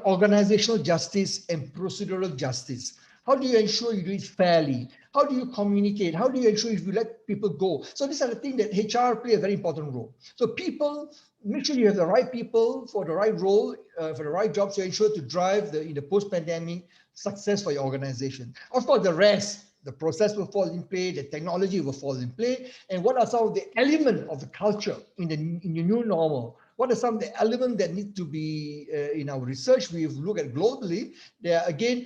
organizational justice and procedural justice. How do you ensure you do it fairly? How do you communicate? How do you ensure if you let people go? So these are the things that HR play a very important role. So people, make sure you have the right people for the right role, for the right jobs to ensure to drive in the post-pandemic success for your organization. Of course, the rest, the process will fall in play, the technology will fall in play, and what are some of the elements of the culture in the new normal? What are some of the elements that need to be in our research? We've looked at globally. There are again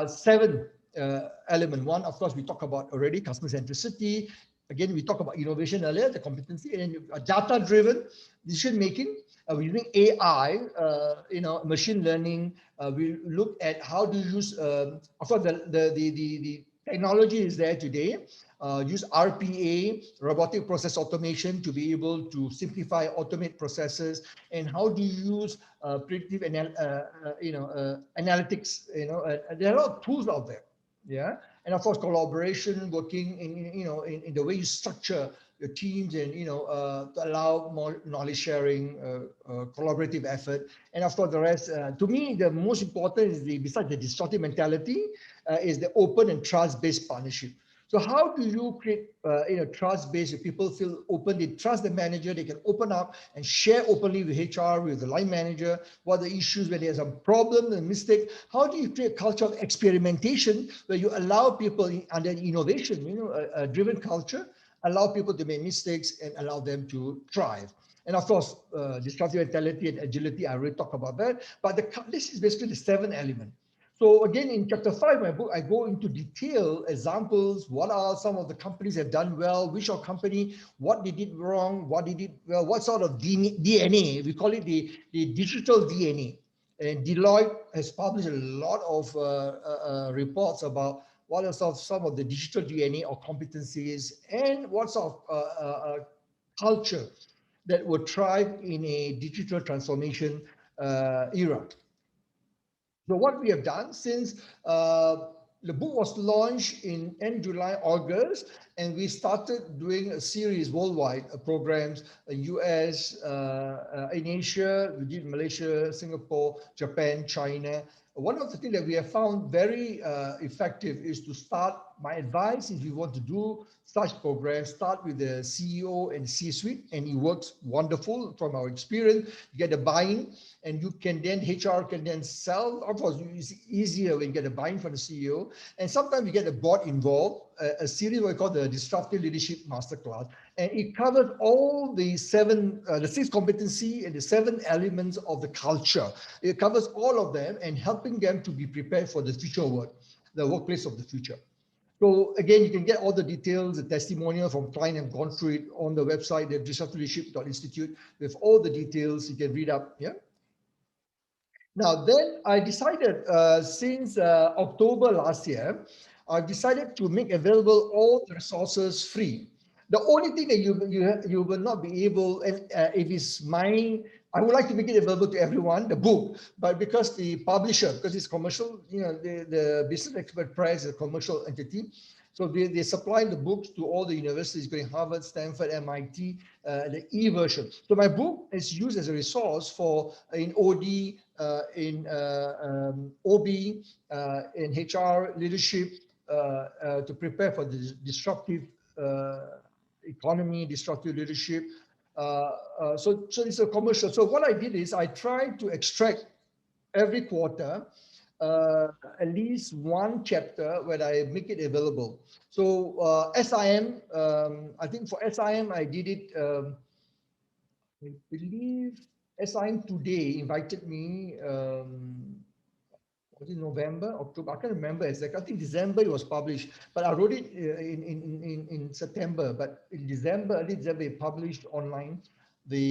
7 element. One, of course, we talk about already customer centricity. Again, we talk about innovation earlier, the competency, and then data-driven decision making. We're using AI, machine learning. We look at how to use, of course, the technology is there today. Use RPA, robotic process automation, to be able to simplify, automate processes, and how do you use predictive analytics. There are a lot of tools out there. Yeah, and of course, collaboration, working in the way you structure your teams, and to allow more knowledge sharing, collaborative effort, and of course the rest. To me, the most important is besides the disruptive mentality, is the open and trust-based partnership. So how do you create trust-based? People feel open, they trust the manager, they can open up and share openly with HR, with the line manager, what are the issues when there's a problem, a mistake. How do you create a culture of experimentation where you allow people under innovation, a driven culture, allow people to make mistakes and allow them to thrive. And of course, disruptive mentality and agility, I already talked about that. But this is basically the 7th element. So again, in chapter 5 of my book, I go into detail examples. What are some of the companies that have done well? Which are company, what they did wrong, what they did well, what sort of DNA, we call it the digital DNA. And Deloitte has published a lot of reports about what are some of the digital DNA or competencies, and what sort of culture that would thrive in a digital transformation era. So what we have done since the book was launched in end July, August, and we started doing a series worldwide programs, US, in Asia, we did Malaysia, Singapore, Japan, China. One of the things that we have found very effective is to start. My advice, if you want to do such programs, start with the CEO and C-suite, and it works wonderful from our experience. You get the buy-in, and you can then, HR can then sell. Of course, it's easier when you get a buy-in from the CEO, and sometimes you get the board involved. A series we call the Disruptive Leadership Masterclass, and it covers all the 6 competency and the 7 elements of the culture. It covers all of them and helping them to be prepared for the future work, the workplace of the future. So again, you can get all the details, the testimonial from clients have gone through it on the website, the disruptiveleadership.institute, with all the details you can read up. Yeah. Now then, I decided since October last year, I've decided to make available all the resources free. The only thing that you will not be able, and if it's mine, I would like to make it available to everyone, the book, but because the publisher, because it's commercial, the Business Expert Press is a commercial entity, so they supply the books to all the universities, including Harvard, Stanford, MIT, the e-version. So my book is used as a resource for in OD, in OB, in HR leadership, to prepare for the disruptive economy, disruptive leadership. So it's a commercial. So what I did is I tried to extract every quarter at least one chapter where I make it available. So SIM, I think for SIM I did it, I believe SIM Today invited me, was it November, October? I can't remember exactly. I think December it was published, but I wrote it in September. But in December, early December, it published online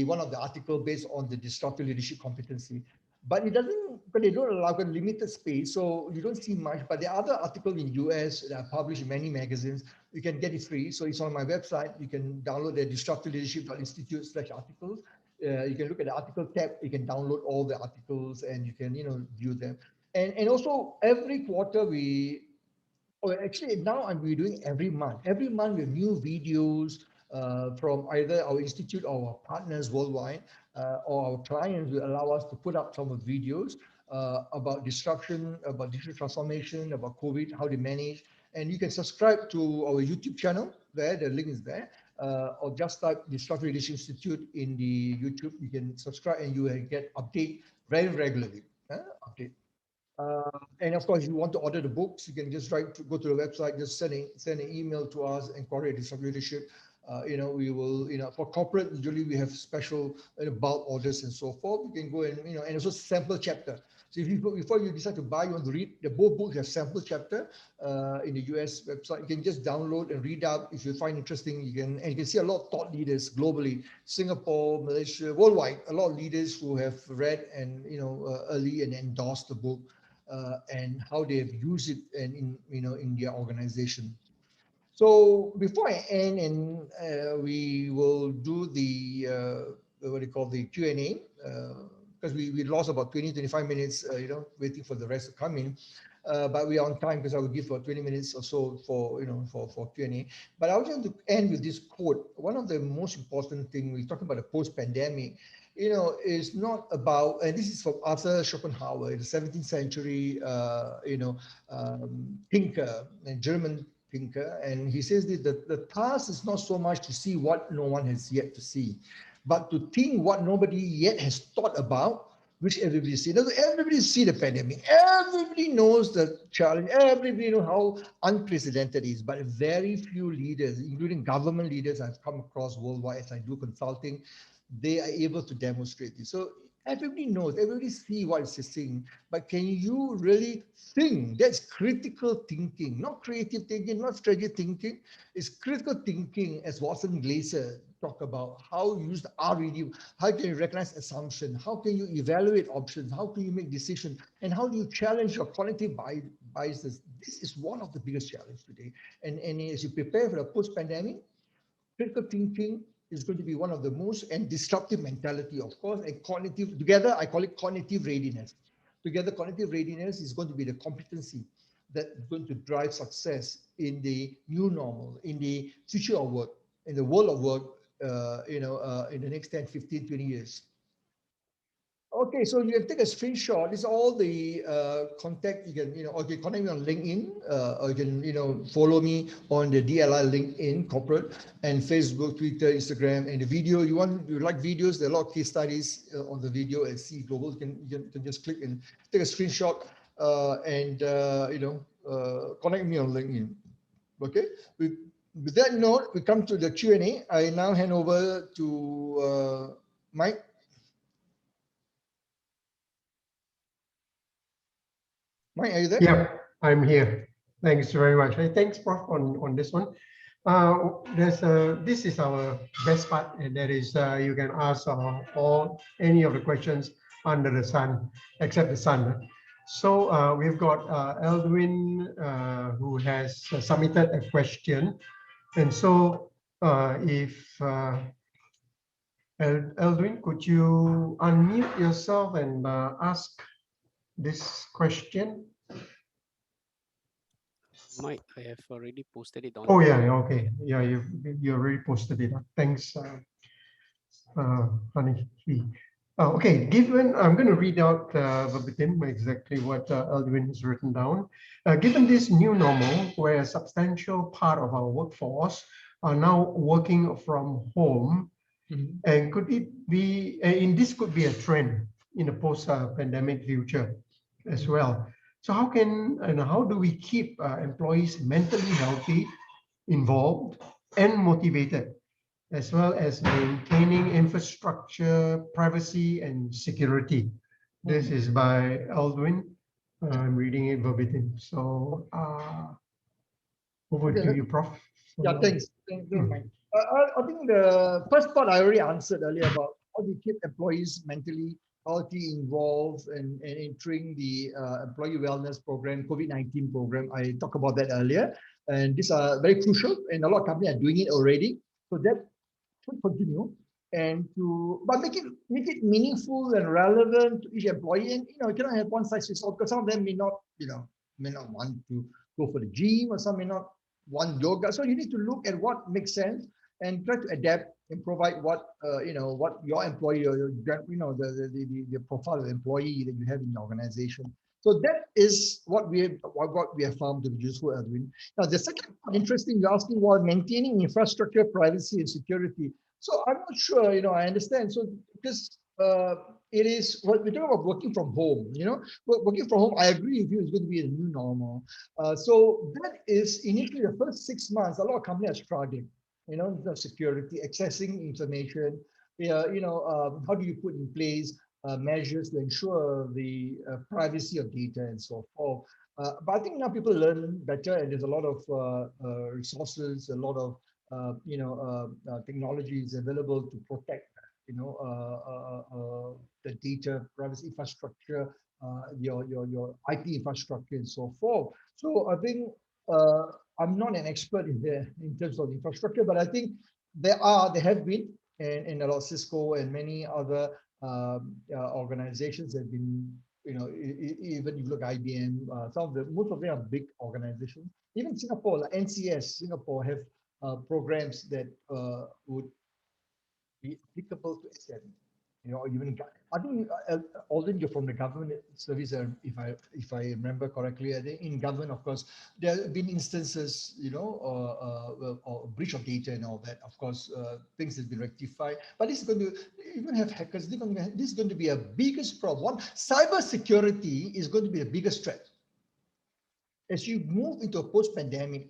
one of the article based on the disruptive leadership competency. But it doesn't, but they don't allow a limited space, so you don't see much. But the other article in US that are published in many magazines, you can get it free. So it's on my website. You can download the disruptiveleadership.institute/articles. You can look at the article tab. You can download all the articles and you can view them. And also every quarter actually now we're doing every month. Every month we have new videos from either our institute or our partners worldwide, or our clients will allow us to put up some of the videos about disruption, about digital transformation, about COVID, how they manage. And you can subscribe to our YouTube channel there, the link is there, or just type Disruptive Leadership Institute in the YouTube. You can subscribe and you will get update very regularly. Update. And of course, if you want to order the books, you can just go to the website, just send an email to us, inquiry at Disruptive Leadership. We will, for corporate, usually we have special bulk orders and so forth. You can go and, and also sample chapter. So if you before you decide to buy, you want to read the both books have sample chapter in the US website. You can just download and read up if you find interesting. And you can see a lot of thought leaders globally, Singapore, Malaysia, worldwide. A lot of leaders who have read and early and endorsed the book and how they have used it and in their organization. So before I end, and we will do the what do you call the Q&A, because we lost about 20-25 minutes, waiting for the rest to come in. But we are on time because I will give for 20 minutes or so for Q&A. But I want to end with this quote. One of the most important things we talk about the post-pandemic, is not about, and this is from Arthur Schopenhauer, the 17th century, thinker, a German thinker, and he says that the task is not so much to see what no one has yet to see, but to think what nobody yet has thought about, which everybody sees. Everybody sees the pandemic. Everybody knows the challenge. Everybody knows how unprecedented it is, but very few leaders, including government leaders I've come across worldwide as I do consulting, they are able to demonstrate this. So everybody knows, everybody sees what is saying, but can you really think? That's critical thinking, not creative thinking, not strategic thinking. It's critical thinking, as Watson Glaser talk about, how you use the R review, how can you recognize assumption, how can you evaluate options, how can you make decisions, and how do you challenge your cognitive biases. This is one of the biggest challenges today. And as you prepare for the post-pandemic, critical thinking is going to be one of the most, and disruptive mentality, of course, and cognitive, together, I call it cognitive readiness. Together, cognitive readiness is going to be the competency that's going to drive success in the new normal, in the future of work, in the world of work, in the next 10, 15, 20 years. Okay, so you can take a screenshot. This is all the contact. You can, or you can connect me on LinkedIn, or you can, follow me on the DLI LinkedIn corporate and Facebook, Twitter, Instagram, and the video. You like videos? There are a lot of case studies on the video at 𝐶E Global. You can just click and take a screenshot and connect me on LinkedIn. Okay. With that note, we come to the Q&A. I now hand over to Mike. Mike, are you there? Yeah, I'm here. Thanks very much. Hey, thanks, Prof, on this one. This is our best part, and that is you can ask all any of the questions under the sun, except the sun. So we've got Aldwin who has submitted a question, and so if Aldwin, could you unmute yourself and ask this question? Mike, I have already posted it on. Oh yeah, okay, yeah, you already posted it. Thanks, Honey. Okay, given I'm going to read out verbatim exactly what Aldwin has written down. Given this new normal, where a substantial part of our workforce are now working from home, and could it be? This could be a trend in the post-pandemic future as well. So how do we keep employees mentally healthy, involved, and motivated, as well as maintaining infrastructure, privacy, and security? This is by Aldwin. I'm reading it verbatim. So over to you, Prof. Yeah, thanks. Thank you, Mike. I think the first part I already answered earlier about how do you keep employees mentally healthy, involved, and entering the employee wellness program, COVID-19 program. I talked about that earlier, and these are very crucial, and a lot of companies are doing it already. So that should continue, and but make it meaningful and relevant to each employee. And you cannot have one size fits all, because some of them may not want to go for the gym, or some may not want yoga. So you need to look at what makes sense and try to adapt and provide what what your employee, or the profile of the employee that you have in the organization. So that is what we have found to be useful, Aldwin. Now the second part, interesting, you're asking about maintaining infrastructure, privacy, and security. So I'm not sure, I understand. So because it is what we talk about working from home, working from home, I agree with you, it's going to be a new normal. So that is initially the first 6 months, a lot of companies are struggling, in terms of security, accessing information, how do you put in place measures to ensure the privacy of data and so forth. But I think now people learn better, and there's a lot of resources, a lot of technologies available to protect the data privacy infrastructure, your IP infrastructure and so forth. So I think I'm not an expert in terms of infrastructure, but I think there have been, and a lot of Cisco and many other organizations have been, even if you look at IBM, most of them are big organizations. Even Singapore, like NCS, Singapore have programs that would be applicable to extend. Even I think although you're from the government service, if I remember correctly, I think in government, of course, there have been instances, or breach of data and all that. Of course, things have been rectified, but this is going to even have hackers. This is going to be a biggest problem. Cyber security is going to be the biggest threat as you move into a post-pandemic.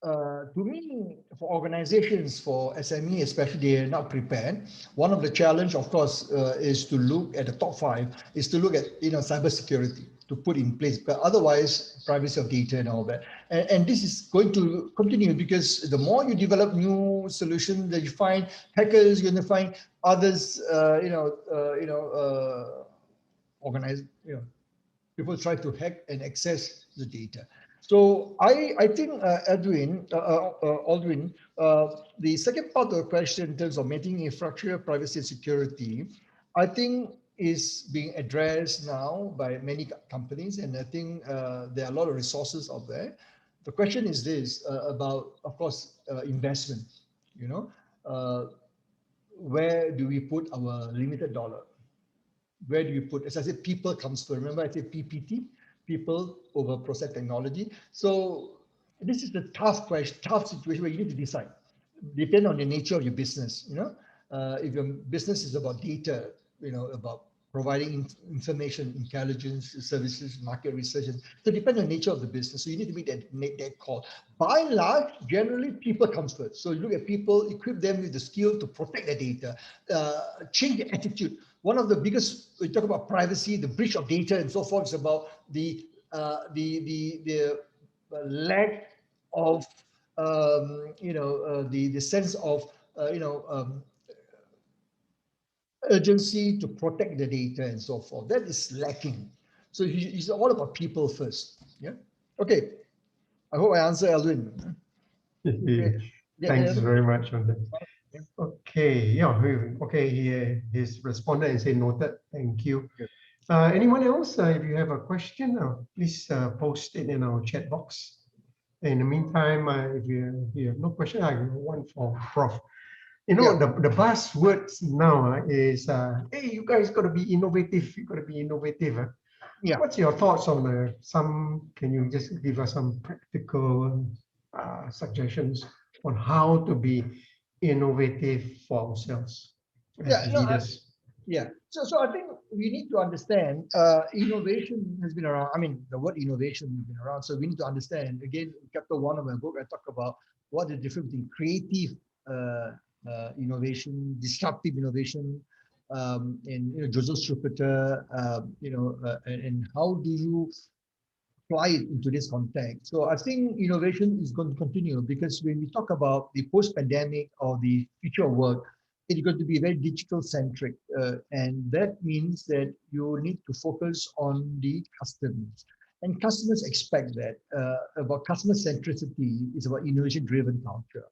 To me, for organizations, for SME especially, they are not prepared. One of the challenge, of course, is to look at the top 5, is to look at cybersecurity to put in place. But otherwise, privacy of data and all that. And this is going to continue because the more you develop new solutions, that you find hackers, you're going to find others, people try to hack and access the data. So I think, Aldrin, the second part of the question in terms of maintaining infrastructure, privacy and security, I think is being addressed now by many companies. And I think there are a lot of resources out there. The question is this about, of course, investment, where do we put our limited dollar? Where do you put, as I said, people comes first. Remember I said PPT, people over process technology. So this is the tough question, tough situation where you need to decide. Depend on the nature of your business. If your business is about data, about providing information, intelligence services, market research, and so depend on the nature of the business. So you need to make that call. By and large, generally people comes first. So you look at people, equip them with the skill to protect their data, change their attitude. One of the biggest, we talk about privacy, the breach of data and so forth, is about the lack of, the sense of, urgency to protect the data and so forth. That is lacking. So it's all about people first. Yeah. Okay. I hope I answered, Aldrin. Okay. Thanks very much on that. Okay, he's responded and said noted. Thank you. Anyone else? If you have a question, please post it in our chat box. In the meantime, if you have no question, I have one for Prof. The buzzwords now is, hey, you guys got to be innovative. You got to be innovative. Yeah. What's your thoughts on can you just give us some practical suggestions on how to be innovative for ourselves as leaders? So I think we need to understand innovation has been around. I mean, the word innovation has been around. So we need to understand, again, in chapter 1 of my book, I talk about what the difference between creative innovation, disruptive innovation, and Joseph Schumpeter, and how do you apply it into this context. So I think innovation is going to continue because when we talk about the post-pandemic or the future of work, it's going to be very digital centric. And that means that you need to focus on the customers. And customers expect that. About customer centricity is about innovation driven culture.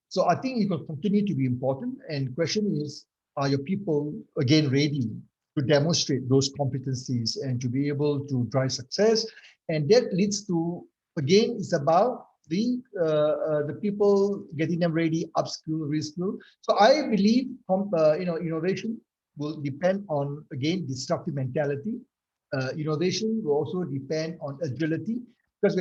So I think it will continue to be important. And the question is, are your people, again, ready to demonstrate those competencies and to be able to drive success? And that leads to, again, it's about the people, getting them ready, upskill, reskill. So I believe, innovation will depend on, again, disruptive mentality. Innovation will also depend on agility, because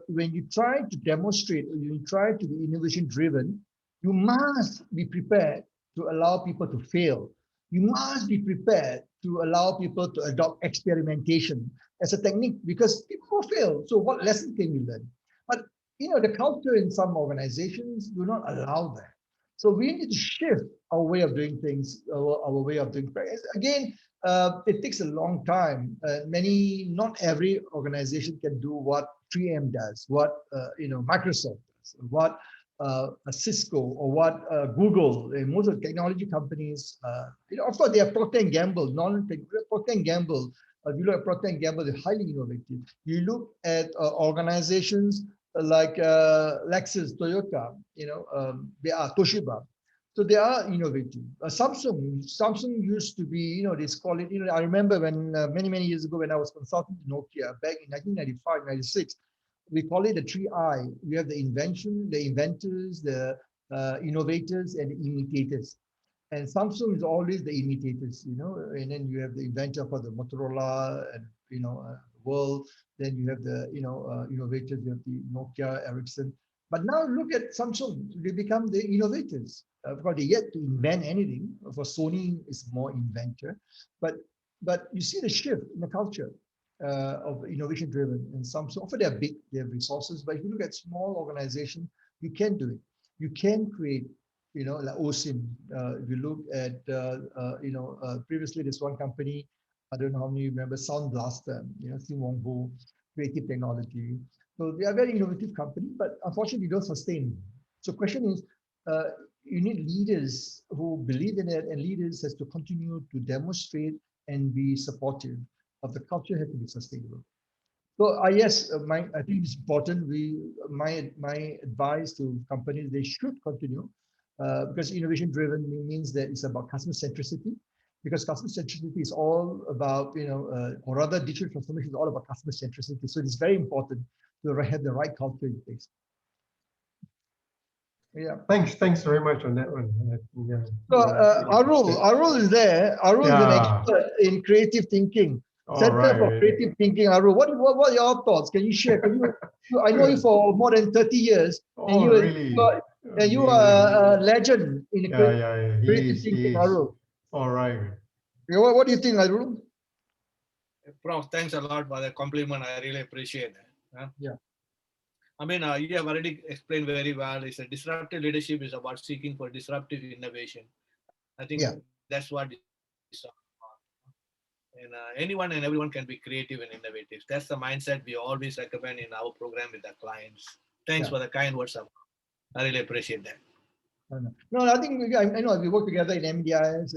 when you try to demonstrate or you try to be innovation driven, you must be prepared to allow people to fail. You must be prepared to allow people to adopt experimentation as a technique, because people fail. So what lessons can you learn? But the culture in some organizations do not allow that. So we need to shift our way of doing things, our way of doing practice. Again, it takes a long time. Not every organization can do what 3M does, what Microsoft does, what a Cisco or what Google. Most of the technology companies, of course, they are Procter and Gamble. Procter and Gamble. If you look at Procter and Gamble, they're highly innovative. You look at organizations like Lexus, Toyota, they are Toshiba. So they are innovative. Samsung used to be, they call it, I remember when many years ago when I was consulting to Nokia back in 1995, 96, we call it the 3I. We have the invention, the inventors, the innovators, and the imitators. And Samsung is always the imitators, and then you have the inventor for the Motorola and, world. Then you have the, innovators, you have the Nokia, Ericsson. But now look at Samsung, they become the innovators because they yet to invent anything. For Sony, is more inventor. But you see the shift in the culture of innovation driven. And Samsung, often they're big, they have resources, but if you look at small organizations, you can do it. You can create, like OSIM. If you look at, previously this one company, I don't know how many you remember, Sound Blaster, Sim Wong Ho, Creative Technology. So they are a very innovative company, but unfortunately they don't sustain. So question is, you need leaders who believe in it, and leaders has to continue to demonstrate and be supportive of the culture has to be sustainable. So yes, I think it's important. My advice to companies, they should continue because innovation driven means that it's about customer centricity. Because customer centricity is all about, or rather digital transformation is all about customer centricity. So it's very important to have the right culture in place. Yeah. Thanks very much on that one. Yeah. So Arul is there. Arul is an expert in creative thinking. Center for Creative Thinking, Arul. What are your thoughts? Can you share? I know you for more than 30 years. And you are a legend in creative thinking, Arul. All right. What do you think, Arul? Prof, thanks a lot for the compliment. I really appreciate that. Yeah. I mean, you have already explained very well. It's a disruptive leadership is about seeking for disruptive innovation. I think that's what it's about. And anyone and everyone can be creative and innovative. That's the mindset we always recommend in our program with our clients. Thanks for the kind words. I really appreciate that. No, I think I know we work together in MDIs,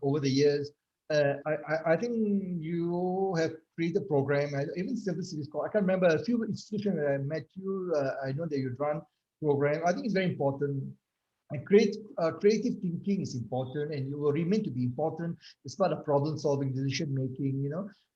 over the years. I think you have created a program, even civil cities call. I can't remember a few institutions that I met you. I know that you run program. I think it's very important. And creative thinking is important, and it will remain to be important. It's part of problem solving, decision making,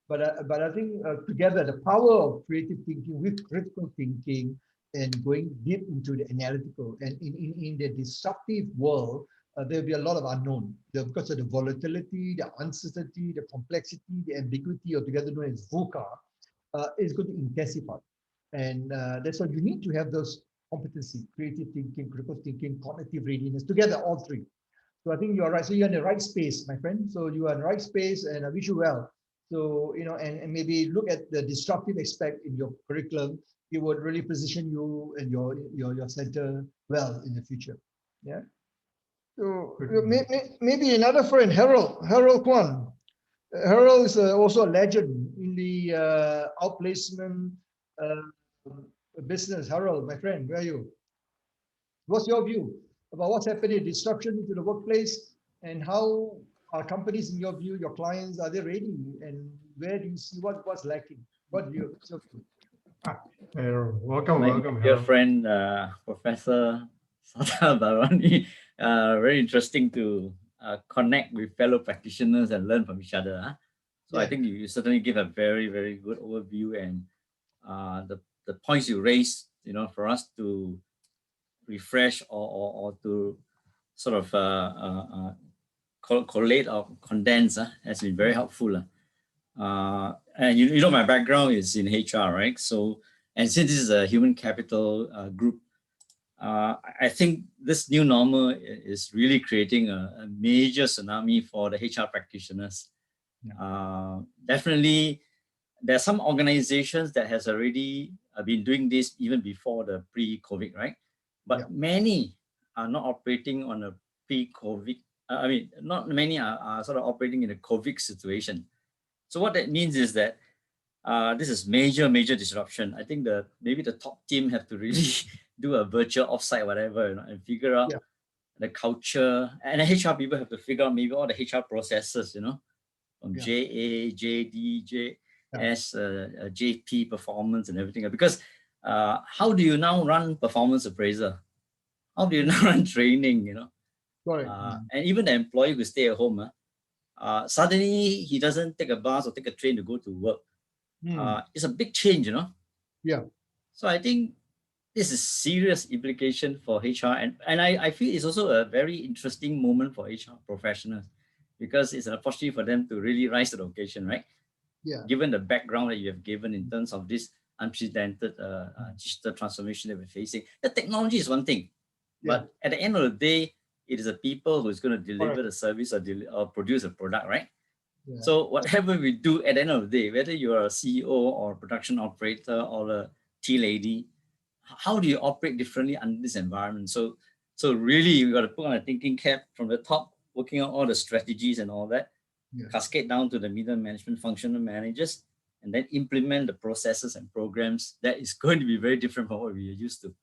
But I think together the power of creative thinking with critical thinking and going deep into the analytical and in the disruptive world. There'll be a lot of unknown because of the volatility, the uncertainty, the complexity, the ambiguity, or together known as VUCA, is going to intensify. And that's why you need to have those competencies: creative thinking, critical thinking, cognitive readiness, together, all three. So I think you're right. So you're in the right space, my friend. So you are in the right space, and I wish you well. So, and maybe look at the disruptive aspect in your curriculum. It would really position you and your center well in the future. Yeah. So maybe another friend, Harold Kwan. Harold is also a legend in the outplacement business. Harold, my friend, where are you? What's your view about what's happening, disruption into the workplace, and how are companies, in your view, your clients, are they ready? And where do you see what's lacking? What do you observe? Welcome, dear friend, Professor Sata Barani. Very interesting to connect with fellow practitioners and learn from each other. So I think you certainly give a very, very good overview, and the points you raised, for us to refresh or to sort of collate or condense has been very helpful. And my background is in HR, right? So, and since this is a human capital group, I think this new normal is really creating a major tsunami for the HR practitioners. Definitely, there are some organizations that has already been doing this even before the pre-COVID, right? But many are not operating on a pre-COVID. I mean, not many are sort of operating in a COVID situation. So what that means is that this is major disruption. I think maybe the top team have to really do a virtual offsite, whatever, and figure out the culture. And the HR people have to figure out maybe all the HR processes, from JA, JD, JS, JP performance and everything. Because how do you now run performance appraiser? How do you now run training? And even the employee who stay at home, suddenly he doesn't take a bus or take a train to go to work. It's a big change, So I think this is serious implication for HR, and I feel it's also a very interesting moment for HR professionals, because it's an opportunity for them to really rise to the occasion, right? Given the background that you have given in terms of this unprecedented digital transformation that we're facing, the technology is one thing, but at the end of the day, it is the people who's going to deliver the service or produce a product, right? So whatever we do at the end of the day, whether you are a CEO or a production operator or a tea lady, how do you operate differently under this environment? So really, we got to put on a thinking cap from the top, working on all the strategies and all that, cascade down to the middle management, functional managers, and then implement the processes and programs that is going to be very different from what we are used to.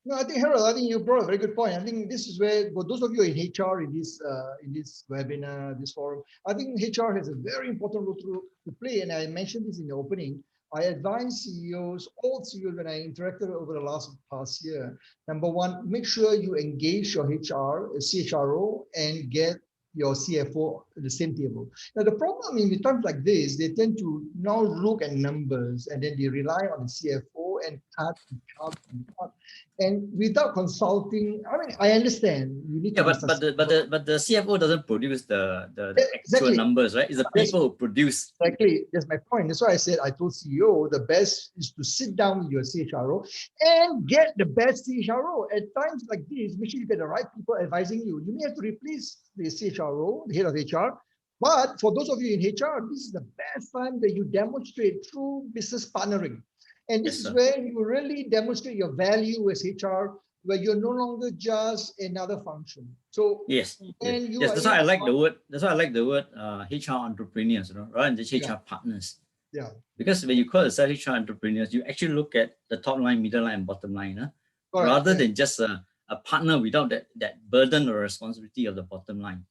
No, I think Harold, I think you brought a very good point. I think this is where, for those of you in HR in this webinar, this forum, I think HR has a very important role to play. And I mentioned this in the opening. I advise CEOs, all CEOs, when I interacted over the past year. Number one, make sure you engage your HR, CHRO, and get your CFO at the same table. Now, the problem in times like this, they tend to now look at numbers and then they rely on the CFO and cut and cut and cut. And without consulting, I mean, I understand you need to. But the CFO doesn't produce the actual numbers, right? It's the people who produce. Exactly, that's my point. That's why I said, I told CEO the best is to sit down with your CHRO and get the best CHRO. At times like this, make sure you get the right people advising you. You may have to replace the CHRO, the head of HR. But for those of you in HR, this is the best time that you demonstrate true business partnering. And this is where you really demonstrate your value as HR, where you're no longer just another function. So yes, that's why I like the word. That's why I like the word HR entrepreneurs, rather than just HR partners. Yeah. Because when you call yourself HR entrepreneurs, you actually look at the top line, middle line, and bottom line, rather than just a partner without that burden or responsibility of the bottom line.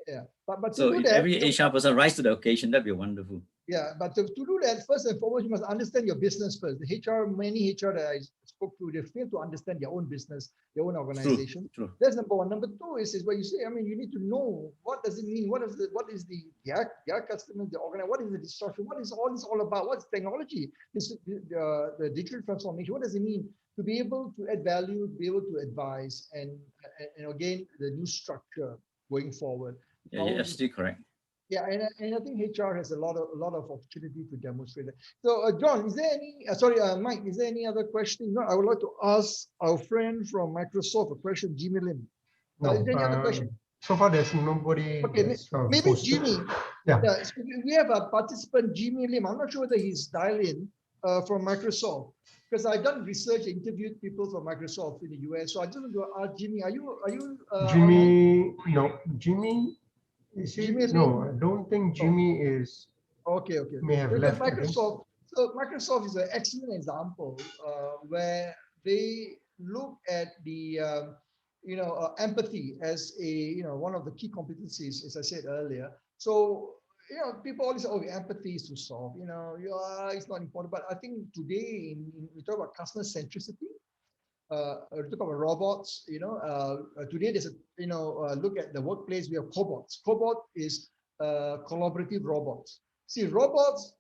Yeah, but so if every HR person rise to the occasion, that'd be wonderful. Yeah, but to do that, first and foremost, you must understand your business first. The many HR that I spoke to, they fail to understand their own business, their own organization. True. That's number one. Number two is what you say. I mean, you need to know what does it mean. What is their customers, the organization? What is the disruption? What is all this all about? What's technology? The digital transformation. What does it mean to be able to add value, to be able to advise, and again the new structure going forward. Yeah, you're absolutely correct. Yeah, and I think HR has a lot of opportunity to demonstrate that. So, John, is there any? Mike, is there any other question? No, I would like to ask our friend from Microsoft a question, Jimmy Lim. No, is there any other question? So far, there's nobody. Okay, maybe Jimmy. Yeah. So we have a participant, Jimmy Lim. I'm not sure whether he's dialed in from Microsoft, because I've done research, interviewed people from Microsoft in the US. So I just want to ask Jimmy, are you? Jimmy, no, Jimmy. Jimmy no, I don't think Jimmy is. Okay. May have left. Microsoft. So Microsoft is an excellent example where they look at the empathy as one of the key competencies, as I said earlier. So people always say, "Oh, empathy is to solve." It's not important. But I think today, we talk about customer centricity. We talk about robots. Today there's look at the workplace. We have cobots. Cobot is collaborative robots. See, robots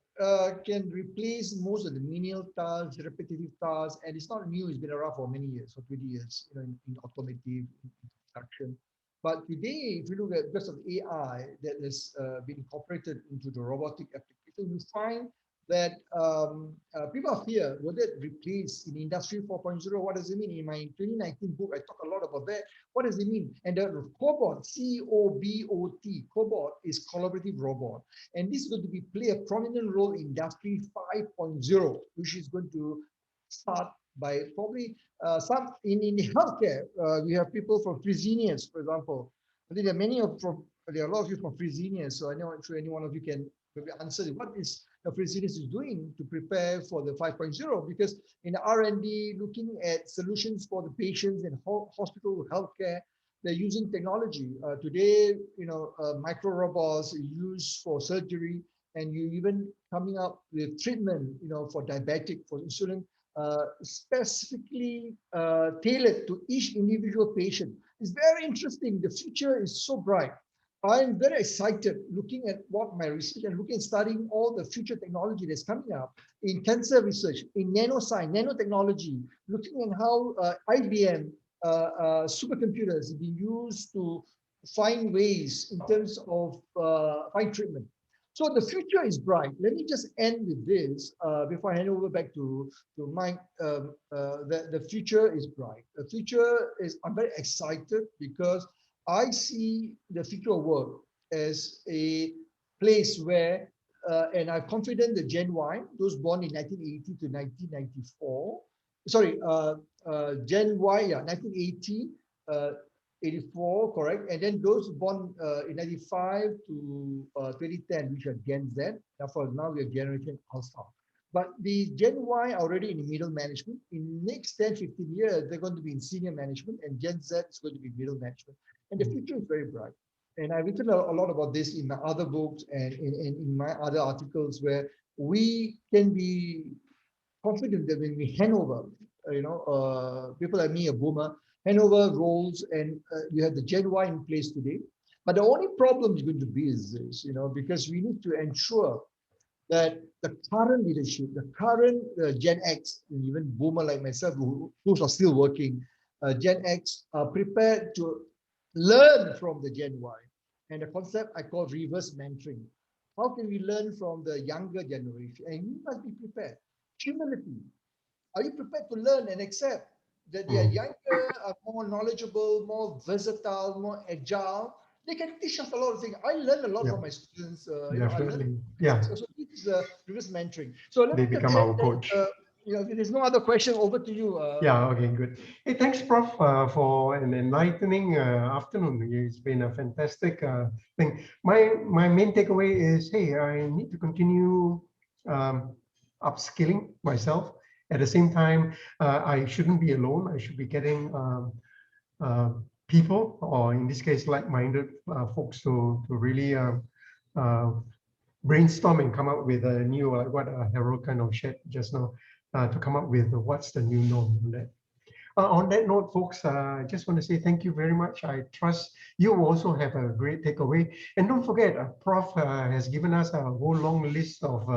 can replace most of the menial tasks, repetitive tasks, and it's not new. It's been around for many years, for 20 years, in automotive, in construction. But today, if you look at because of AI that has been incorporated into the robotic application, you find that people are here, will that replace in Industry 4.0? What does it mean? In my 2019 book, I talk a lot about that. What does it mean? And the cobot, C-O-B-O-T, cobot is collaborative robot. And this is going to play a prominent role in Industry 5.0, which is going to start by probably some in the healthcare. We have people from Fresenius, for example, I think there are a lot of you from Fresenius, so I'm not sure any one of you can maybe answer what is the Fresenius is doing to prepare for the 5.0, because in the R&D, looking at solutions for the patients in hospital healthcare, they're using technology. Today, micro robots are used for surgery, and you even coming up with treatment, for diabetic, for insulin, specifically tailored to each individual patient. It's very interesting. The future is so bright. I'm very excited looking at what my research and looking at studying all the future technology that's coming up in cancer research, in nanoscience, nanotechnology, looking at how IBM supercomputers have been used to find ways in terms of find treatment. So the future is bright. Let me just end with this before I hand over back to Mike. The future is bright. The future is, I'm very excited because I see the future of work as a place where, and I'm confident that Gen Y, those born in 1980 to 1994, sorry, Gen Y, yeah, 1980, 84, correct, and then those born in 95 to 2010, which are Gen Z. Therefore, now we are Generation Alpha. But the Gen Y are already in middle management. In next 10, 15 years, they're going to be in senior management, and Gen Z is going to be middle management. And the future is very bright. And I've written a lot about this in my other books and in my other articles, where we can be confident that when we hand over, people like me, a boomer, hand over roles, and you have the Gen Y in place today. But the only problem is going to be is this, because we need to ensure that the current leadership, the current Gen X, and even boomer like myself, who are still working, Gen X are prepared to learn from the Gen Y. And the concept I call reverse mentoring. How can we learn from the younger generation? And you must be prepared. Humility. Are you prepared to learn and accept that they are younger, are more knowledgeable, more versatile, more agile? They can teach us a lot of things. I learn a lot from my students. Definitely. Yeah. So this is reverse mentoring. So let They me become our coach. if there's no other question, over to you. Yeah, okay, good. Hey, thanks, Prof, for an enlightening afternoon. It's been a fantastic thing. My main takeaway is, hey, I need to continue upskilling myself. At the same time, I shouldn't be alone. I should be getting people, or in this case, like-minded folks to really brainstorm and come up with a new, like what Harold kind of shared just now, to come up with what's the new norm on that. On that note, folks, I just want to say thank you very much. I trust you also have a great takeaway. And don't forget, Prof has given us a whole long list of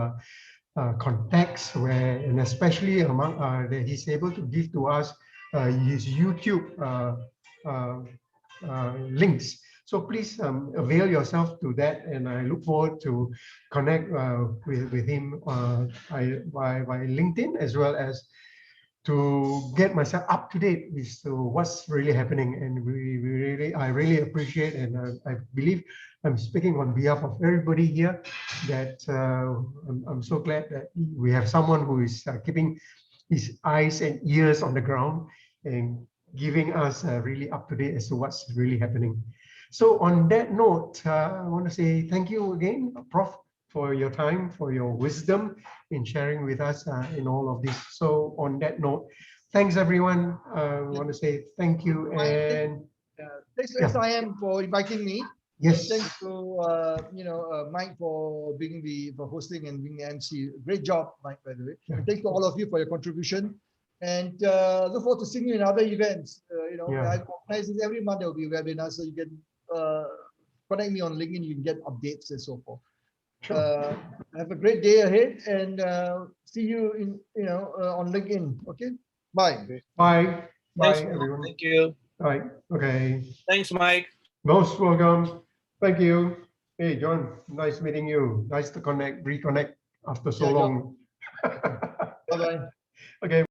contacts, where, and especially among that he's able to give to us his YouTube links. So please avail yourself to that, and I look forward to connect with him by LinkedIn, as well as to get myself up to date with what's really happening. And I really appreciate, and I believe I'm speaking on behalf of everybody here, that I'm so glad that we have someone who is keeping his eyes and ears on the ground and giving us really up to date as to what's really happening. So on that note, I want to say thank you again, Prof, for your time, for your wisdom in sharing with us in all of this. So on that note, thanks everyone. I want to say thank you, and thanks to SIM for inviting me. yes, thanks to Mike for hosting and being the MC. Great job, Mike, by the way. Yeah. And thanks to all of you for your contribution. And look forward to seeing you in other events. I organize this every month. There will be a webinar, so you can connect me on LinkedIn. You can get updates and so forth. sure. Have a great day ahead, and see you on LinkedIn. Okay, bye. Bye. Bye, Thanks, everyone. thank you. Bye. Okay. Thanks, Mike. Most welcome. Thank you. Hey, John. Nice meeting you. Nice to reconnect after so long. Bye bye. Okay.